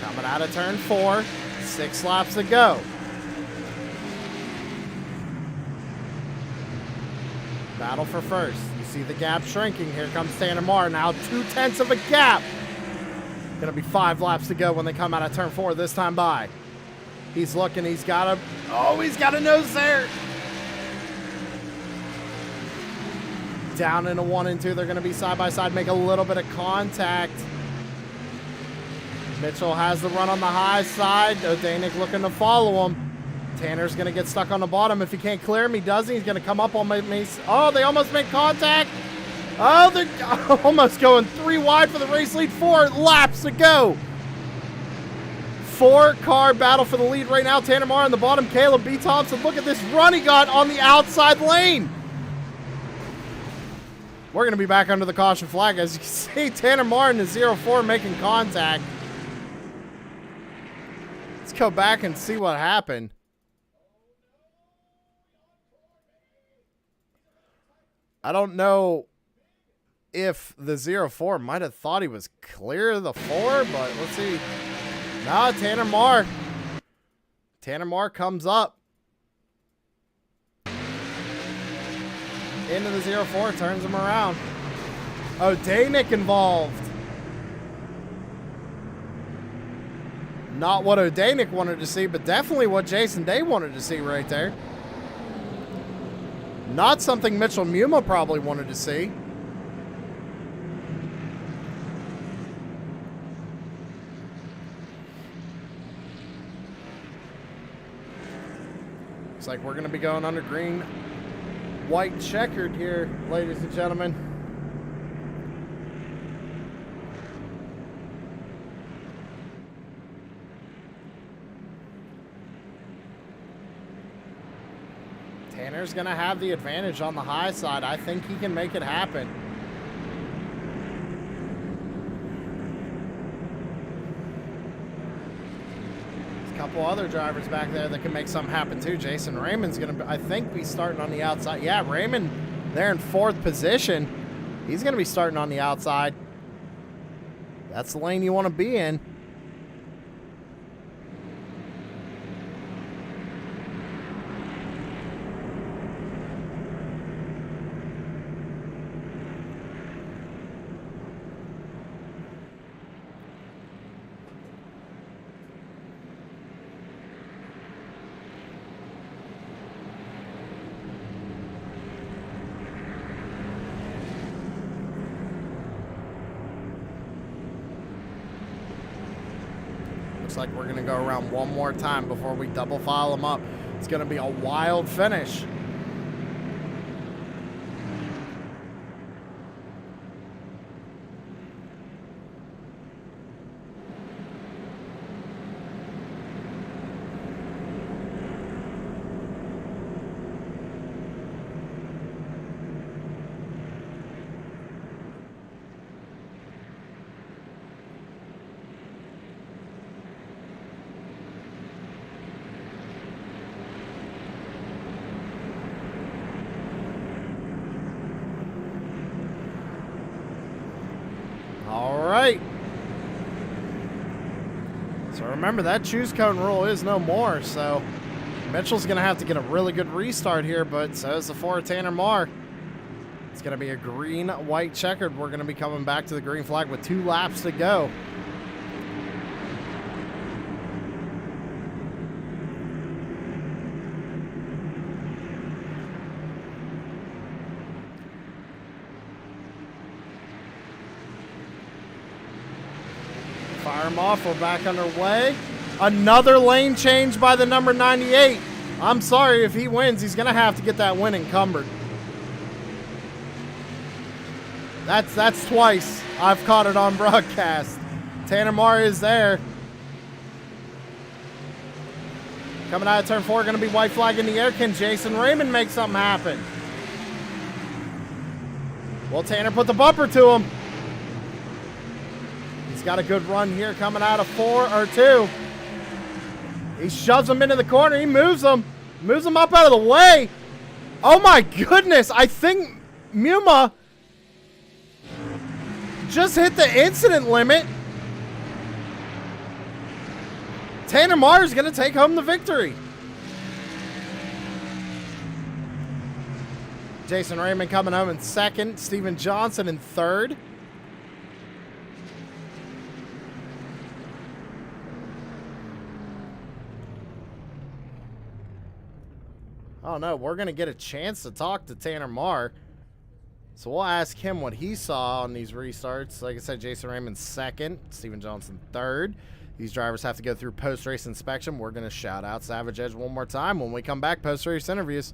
Coming out of turn 4, 6 laps to go. Battle for first. You See the gap shrinking. Here comes Tanner Marr. Now 2/10 of a gap. Gonna be 5 laps to go when they come out of turn 4 this time by. He's looking. He's got a... Oh, he's got a nose there. Down into 1 and 2. They're going to be side by side. Make a little bit of contact. Mitchell has the run on the high side. O'Danick looking to follow him. Tanner's going to get stuck on the bottom. If he can't clear him, he doesn't. He's going to come up on me. Oh, they almost make contact. Oh, they're almost going 3 wide for the race lead. 4 laps to go. 4-car battle for the lead right now. Tanner Marr on the bottom. Caleb B. Thompson. Look at this run he got on the outside lane. We're going to be back under the caution flag. As you can see, Tanner Marr in the 0-4 making contact. Let's go back and see what happened. I don't know if the 0-4 might have thought he was clear of the 4, but let's see. No, Tanner Marr. Tanner Marr comes up. Into the 0-4, turns him around. O'Danick involved. Not what O'Danick wanted to see, but definitely what Jason Day wanted to see right there. Not something Mitchell Muma probably wanted to see. Looks like we're going to be going under green, white checkered here, ladies and gentlemen. Tanner's going to have the advantage on the high side. I think he can make it happen. There's a couple other drivers back there that can make something happen too. Jason Raymond's going to, I think, be starting on the outside. Yeah, Raymond there in 4th position. He's going to be starting on the outside. That's the lane you want to be in. Looks like we're going to go around one more time before we double file them up. It's going to be a wild finish. Right. So remember, that choose cone rule is no more, so Mitchell's going to have to get a really good restart here, but so is the 4 Tanner Marr. It's going to be a green, white checkered. We're going to be coming back to the green flag with 2 laps to go. Fire him off. We're back underway. Another lane change by the number 98. I'm sorry, if he wins, he's going to have to get that win encumbered. That's twice I've caught it on broadcast. Tanner Marr is there. Coming out of turn 4, going to be white flag in the air. Can Jason Raymond make something happen? Well, Tanner put the bumper to him. Got a good run here coming out of 4 or 2. He shoves him into the corner. He moves him up out of the way. Oh my goodness. I think Muma just hit the incident limit. Tanner Marr is going to take home the victory. Jason Raymond coming home in second. Steven Johnson in third. Oh no, we're going to get a chance to talk to Tanner Marr. So we'll ask him what he saw on these restarts. Like I said, Jason Raymond second, Steven Johnson third. These drivers have to go through post-race inspection. We're going to shout out Savage Edge one more time when we come back post-race interviews.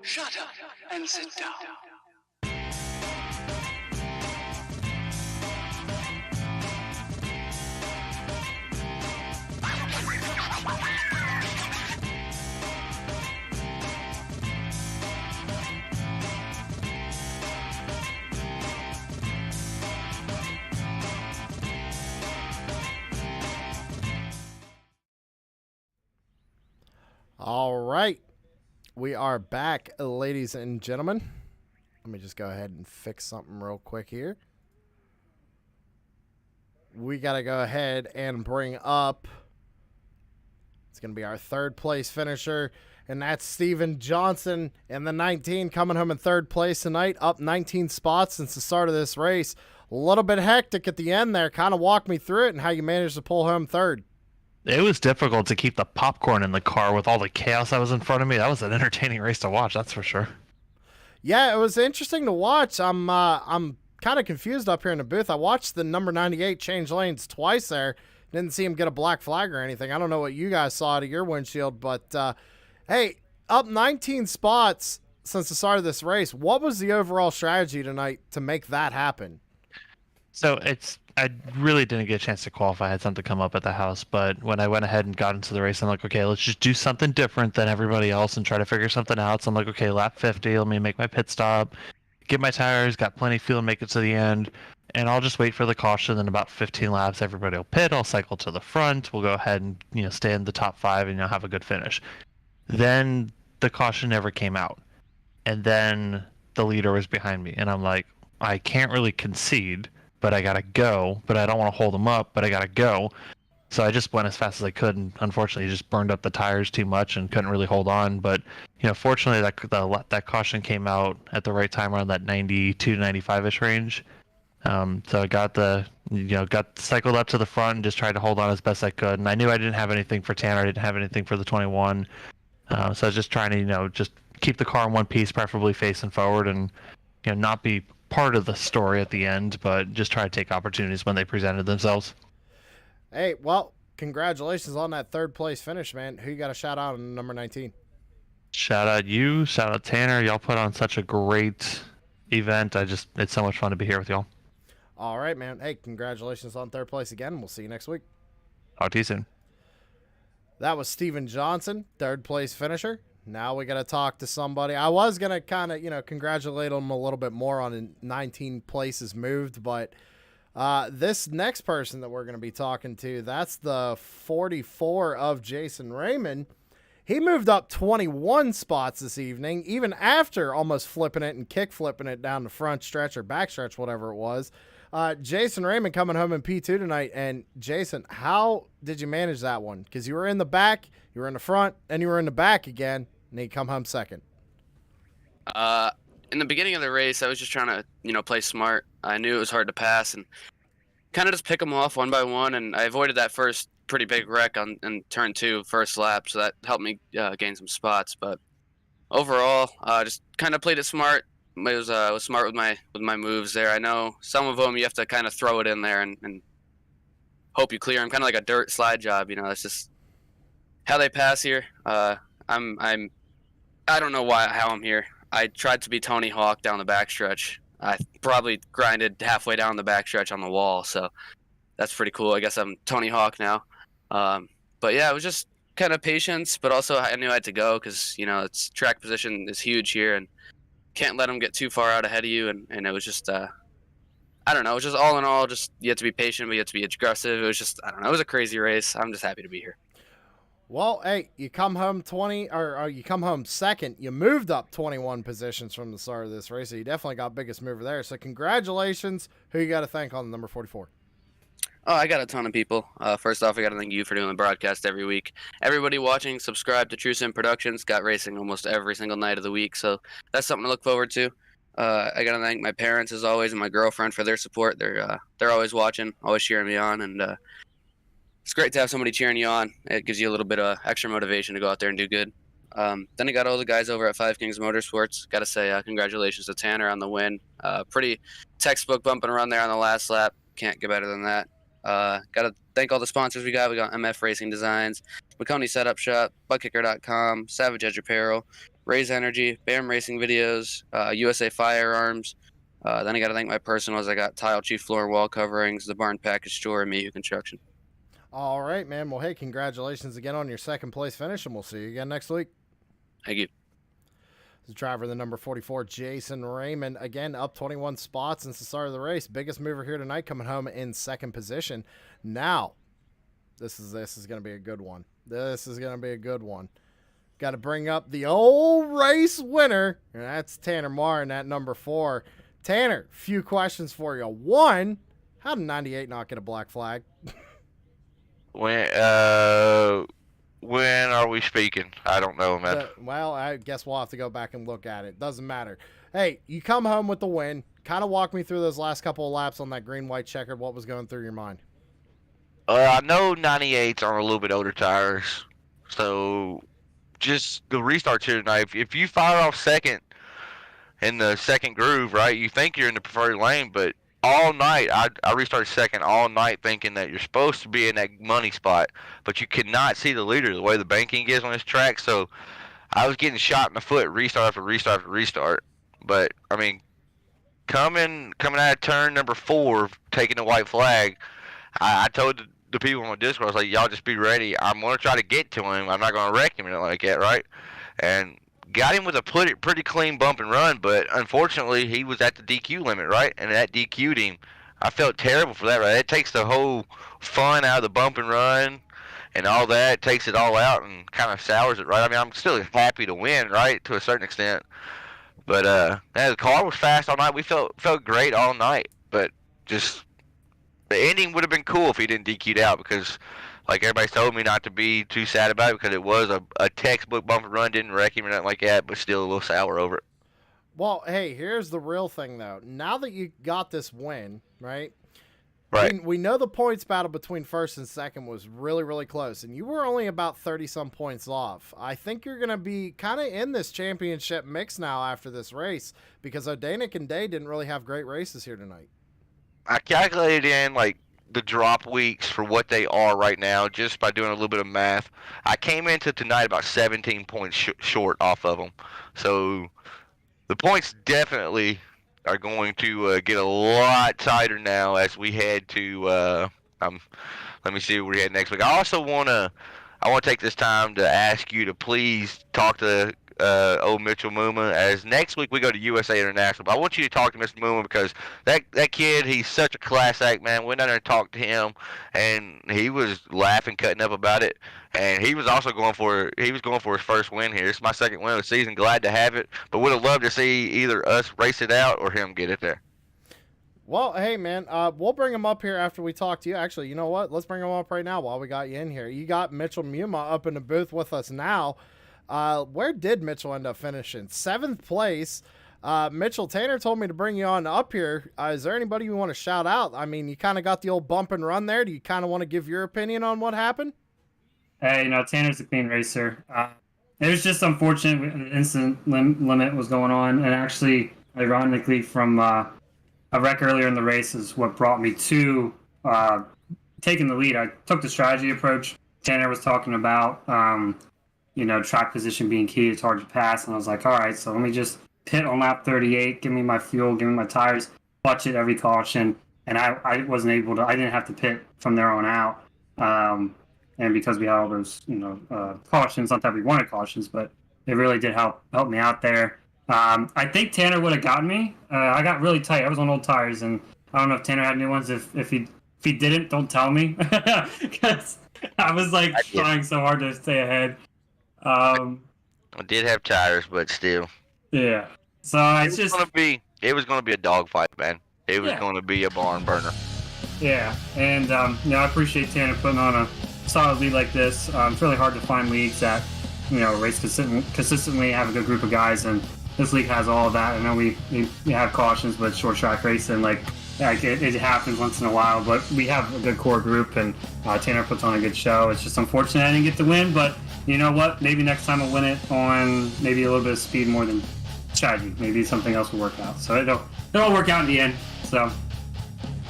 Shut up and sit down. All right. We are back, ladies and gentlemen. Let me just go ahead and fix something real quick here. We got to go ahead and bring up, it's going to be our third place finisher, and that's Steven Johnson in the 19, coming home in third place tonight, up 19 spots since the start of this race. A little bit hectic at the end there. Kind of walk me through it and how you managed to pull home third. It was difficult to keep the popcorn in the car with all the chaos that was in front of me. That was an entertaining race to watch, that's for sure. Yeah, it was interesting to watch. I'm kind of confused up here in the booth. I watched the number 98 change lanes twice there. Didn't see him get a black flag or anything. I don't know what you guys saw to your windshield, but hey, up 19 spots since the start of this race. What was the overall strategy tonight to make that happen? So I really didn't get a chance to qualify. I had something come up at the house, but when I went ahead and got into the race, I'm like, okay, let's just do something different than everybody else and try to figure something out. So I'm like, okay, lap 50, let me make my pit stop, get my tires, got plenty of fuel, and make it to the end, and I'll just wait for the caution. In about 15 laps, everybody will pit. I'll cycle to the front. We'll go ahead and stay in the top 5 and have a good finish. Then the caution never came out, and then the leader was behind me, and I'm like, I can't really concede, but I gotta go, but I don't want to hold them up, but I gotta go. So I just went as fast as I could, and unfortunately just burned up the tires too much and couldn't really hold on. But fortunately that caution came out at the right time, around that 92 to 95ish range. So I got cycled up to the front and just tried to hold on as best I could. And I knew I didn't have anything for Tanner, I didn't have anything for the 21. So I was just trying to just keep the car in one piece, preferably facing forward, and not be part of the story at the end, but just try to take opportunities when they presented themselves. Hey, well, congratulations on that third place finish, man. Who you got to shout out on number 19? Shout out you, shout out Tanner. Y'all put on such a great event. It's so much fun to be here with y'all. All right, man. Hey, congratulations on third place again. We'll see you next week. Talk to you soon. That was Steven Johnson, third place finisher. Now we got to talk to somebody. I was going to kind of, congratulate him a little bit more on 19 places moved, but this next person that we're going to be talking to, that's the 44 of Jason Raymond. He moved up 21 spots this evening, even after almost flipping it and kick flipping it down the front stretch or back stretch, whatever it was. Jason Raymond coming home in P2 tonight. And Jason, how did you manage that one? Because you were in the back, you were in the front, and you were in the back again, and you come home second. In the beginning of the race, I was just trying to, play smart. I knew it was hard to pass and kind of just pick them off one by one, and I avoided that first pretty big wreck on turn 2, first lap, so that helped me gain some spots. But overall, just kind of played it smart. Was smart with my moves there. I know some of them you have to kind of throw it in there and hope you clear them, kind of like a dirt slide job. That's just how they pass here. I don't know how I'm here. I tried to be Tony Hawk down the backstretch. I probably grinded halfway down the backstretch on the wall, so that's pretty cool. I guess I'm Tony Hawk now. But yeah, it was just kind of patience, but also I knew I had to go because, it's track position is huge here and can't let them get too far out ahead of you. And it was just, I don't know, it was just all in all, just you have to be patient, but you have to be aggressive. It was just, I don't know, it was a crazy race. I'm just happy to be here. Well, hey, you come home you come home second. You moved up 21 positions from the start of this race, so you definitely got biggest mover there. So congratulations. Who you got to thank on the number 44? Oh, I got a ton of people. First off, I got to thank you for doing the broadcast every week. Everybody watching, subscribe to True Sim Productions. Got racing almost every single night of the week, so that's something to look forward to. I got to thank my parents, as always, and my girlfriend for their support. They're always watching, always cheering me on, and it's great to have somebody cheering you on. It gives you a little bit of extra motivation to go out there and do good. Then I got all the guys over at Five Kings Motorsports. Got to say congratulations to Tanner on the win. Pretty textbook bumping around there on the last lap. Can't get better than that. Got to thank all the sponsors we got. We got MF Racing Designs, McConey Setup Shop, ButtKicker.com, Savage Edge Apparel, Raise Energy, BAM Racing Videos, USA Firearms. Then I got to thank my personals. I got Tile Chief Floor and Wall Coverings, the Barn Package Store, and Mayhew Construction. All right, man. Well, hey, congratulations again on your second place finish, and we'll see you again next week. Thank you. The driver, the number 44, Jason Raymond, again up 21 spots since the start of the race. Biggest mover here tonight, coming home in second position. Now, this is going to be a good one. This is going to be a good one. Got to bring up the old race winner, and that's Tanner Martin at number 4. Tanner, few questions for you. One, how did 98 not get a black flag? When are we speaking? I don't know, man. Well, I guess we'll have to go back and look at it. Doesn't matter. Hey, you come home with the win. Kind of walk me through those last couple of laps on that green, white checkered. What was going through your mind? I know 98's on a little bit older tires, so just the restarts here tonight. If you fire off second in the second groove, right, you think you're in the preferred lane, but all night, I restarted second all night thinking that you're supposed to be in that money spot, but you cannot see the leader the way the banking is on this track. So I was getting shot in the foot restart after restart after restart. But, I mean, coming out of turn number 4, taking the white flag, I told the people on my Discord, I was like, y'all just be ready. I'm going to try to get to him. I'm not going to wreck him or anything like that, right? And got him with a pretty clean bump and run, but unfortunately he was at the DQ limit, right? And that DQ'd him. I felt terrible for that, right? It takes the whole fun out of the bump and run and all that, takes it all out and kind of sours it, right? I mean, I'm still happy to win, right, to a certain extent. But the car was fast all night. We felt great all night, but just the ending would have been cool if he didn't DQ'd out because like everybody's told me not to be too sad about it because it was a textbook bump and run, didn't wreck him or nothing like that, but still a little sour over it. Well, hey, here's the real thing, though. Now that you got this win, right? Right. We know the points battle between first and second was really, really close, and you were only about 30-some points off. I think you're going to be kind of in this championship mix now after this race because Odanik and Day didn't really have great races here tonight. I calculated in, like, the drop weeks for what they are right now just by doing a little bit of math. I came into tonight about 17 points short off of them. So the points definitely are going to get a lot tighter now as we head to let me see where we head next week. I want to take this time to ask you to please talk to old Mitchell Muma, as next week we go to USA International. But I want you to talk to Mr. Muma because that kid, he's such a class act, man. Went down there and talked to him, and he was laughing, cutting up about it. And he was also going for his first win here. It's my second win of the season. Glad to have it, but would have loved to see either us race it out or him get it there. Well, hey, man, we'll bring him up here after we talk to you. Actually, you know what? Let's bring him up right now while we got you in here. You got Mitchell Muma up in the booth with us now. Where did Mitchell end up finishing? 7th place. Mitchell, Tanner told me to bring you on up here. Is there anybody you want to shout out? I mean, you kind of got the old bump and run there. Do you kind of want to give your opinion on what happened? Hey, Tanner's a clean racer. It was just unfortunate when the instant limit was going on, and actually, ironically, from a wreck earlier in the race is what brought me to taking the lead. I took the strategy approach. Tanner was talking about, track position being key. It's hard to pass, and I was like, all right, so let me just pit on lap 38, give me my fuel, give me my tires, clutch it every caution, and I wasn't able to. I didn't have to pit from there on out. And because we had all those, cautions, not that we wanted cautions, but it really did help me out there. I think Tanner would have gotten me. I got really tight. I was on old tires, and I don't know if Tanner had new ones. If he didn't, don't tell me, because I was trying so hard to stay ahead. I did have tires, but still. Yeah. So it was going to be a dogfight, man. It was going to be a barn burner. Yeah, and I appreciate Tanner putting on a solid lead like this. It's really hard to find leagues that race consistently, have a good group of guys, and this league has all of that. I know we have cautions, but short track racing, it happens once in a while. But we have a good core group, and Tanner puts on a good show. It's just unfortunate I didn't get the win, but you know what? Maybe next time I'll win it on maybe a little bit of speed more than strategy. Maybe something else will work out. So it'll work out in the end. So.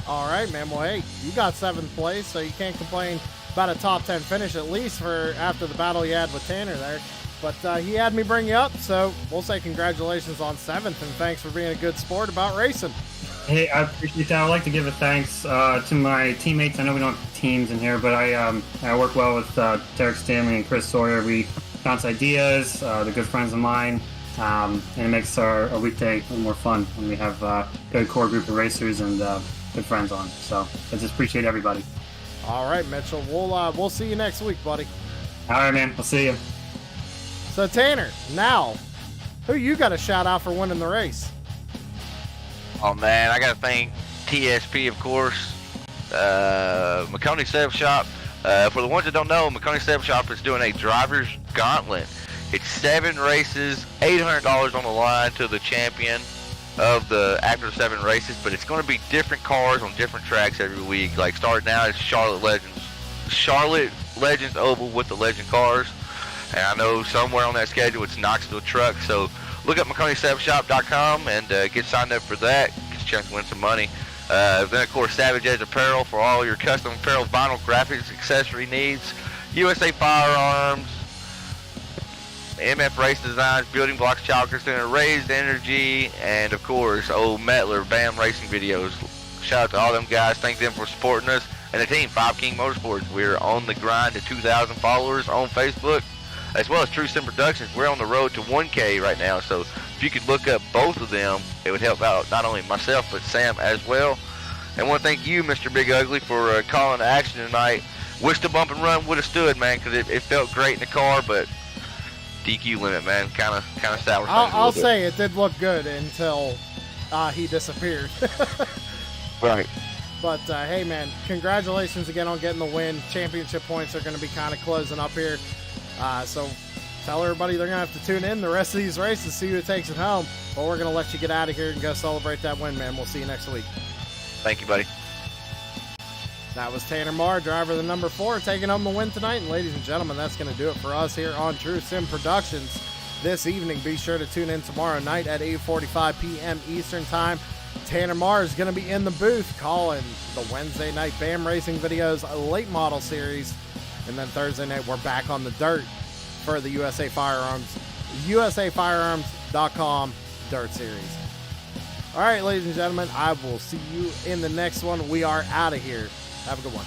All right, man. Well, hey, you got 7th place, so you can't complain about a top 10 finish, at least for after the battle you had with Tanner there. But he had me bring you up, so we'll say congratulations on 7th, and thanks for being a good sport about racing. Hey, I appreciate that. I'd like to give a thanks to my teammates. I know we don't have teams in here, but I work well with Derek Stanley and Chris Sawyer. We bounce ideas. They're good friends of mine. And it makes our weekday a little more fun when we have a good core group of racers and good friends on. So I just appreciate everybody. All right, Mitchell. We'll see you next week, buddy. All right, man. I'll see you. So Tanner, now, who you got to shout out for winning the race? Oh man, I got to thank TSP, of course. McConey Setup Shop. For the ones that don't know, McConey Setup Shop is doing a driver's gauntlet. It's 7 races, $800 on the line to the champion of the after 7 races, but it's going to be different cars on different tracks every week. Like starting out, it's Charlotte Legends Oval with the Legend cars, and I know somewhere on that schedule it's Knoxville Truck. So look up McConeySetupShop.com and get signed up for that. Get a chance to win some money. Then of course Savage Edge Apparel for all your custom apparel, vinyl, graphics, accessory needs. USA Firearms, MF Race Designs, Building Blocks Childcare Center, Raised Energy, and of course old Metler BAM Racing Videos. Shout out to all them guys. Thank them for supporting us and the team, 5 King Motorsports. We're on the grind to 2,000 followers on Facebook, as well as True Sim Productions. We're on the road to 1K right now, so if you could look up both of them, it would help out not only myself but Sam as well. And I want to thank you, Mr. Big Ugly, for calling to action tonight. Wish the bump and run would have stood, man, because it felt great in the car, but DQ limit, man, kind of sour. I'll say it did look good until he disappeared. Right. But hey, man, congratulations again on getting the win. Championship points are going to be kind of closing up here. So tell everybody they're going to have to tune in the rest of these races, see who takes it home. But we're going to let you get out of here and go celebrate that win, man. We'll see you next week. Thank you, buddy. That was Tanner Marr, driver of the number 4, taking home the win tonight. And ladies and gentlemen, that's going to do it for us here on True Sim Productions this evening. Be sure to tune in tomorrow night at 8:45 p.m. Eastern Time. Tanner Marr is going to be in the booth calling the Wednesday night BAM Racing Videos late model series. And then Thursday night, we're back on the dirt for the USA Firearms, USAFirearms.com Dirt Series. All right, ladies and gentlemen, I will see you in the next one. We are out of here. Have a good one.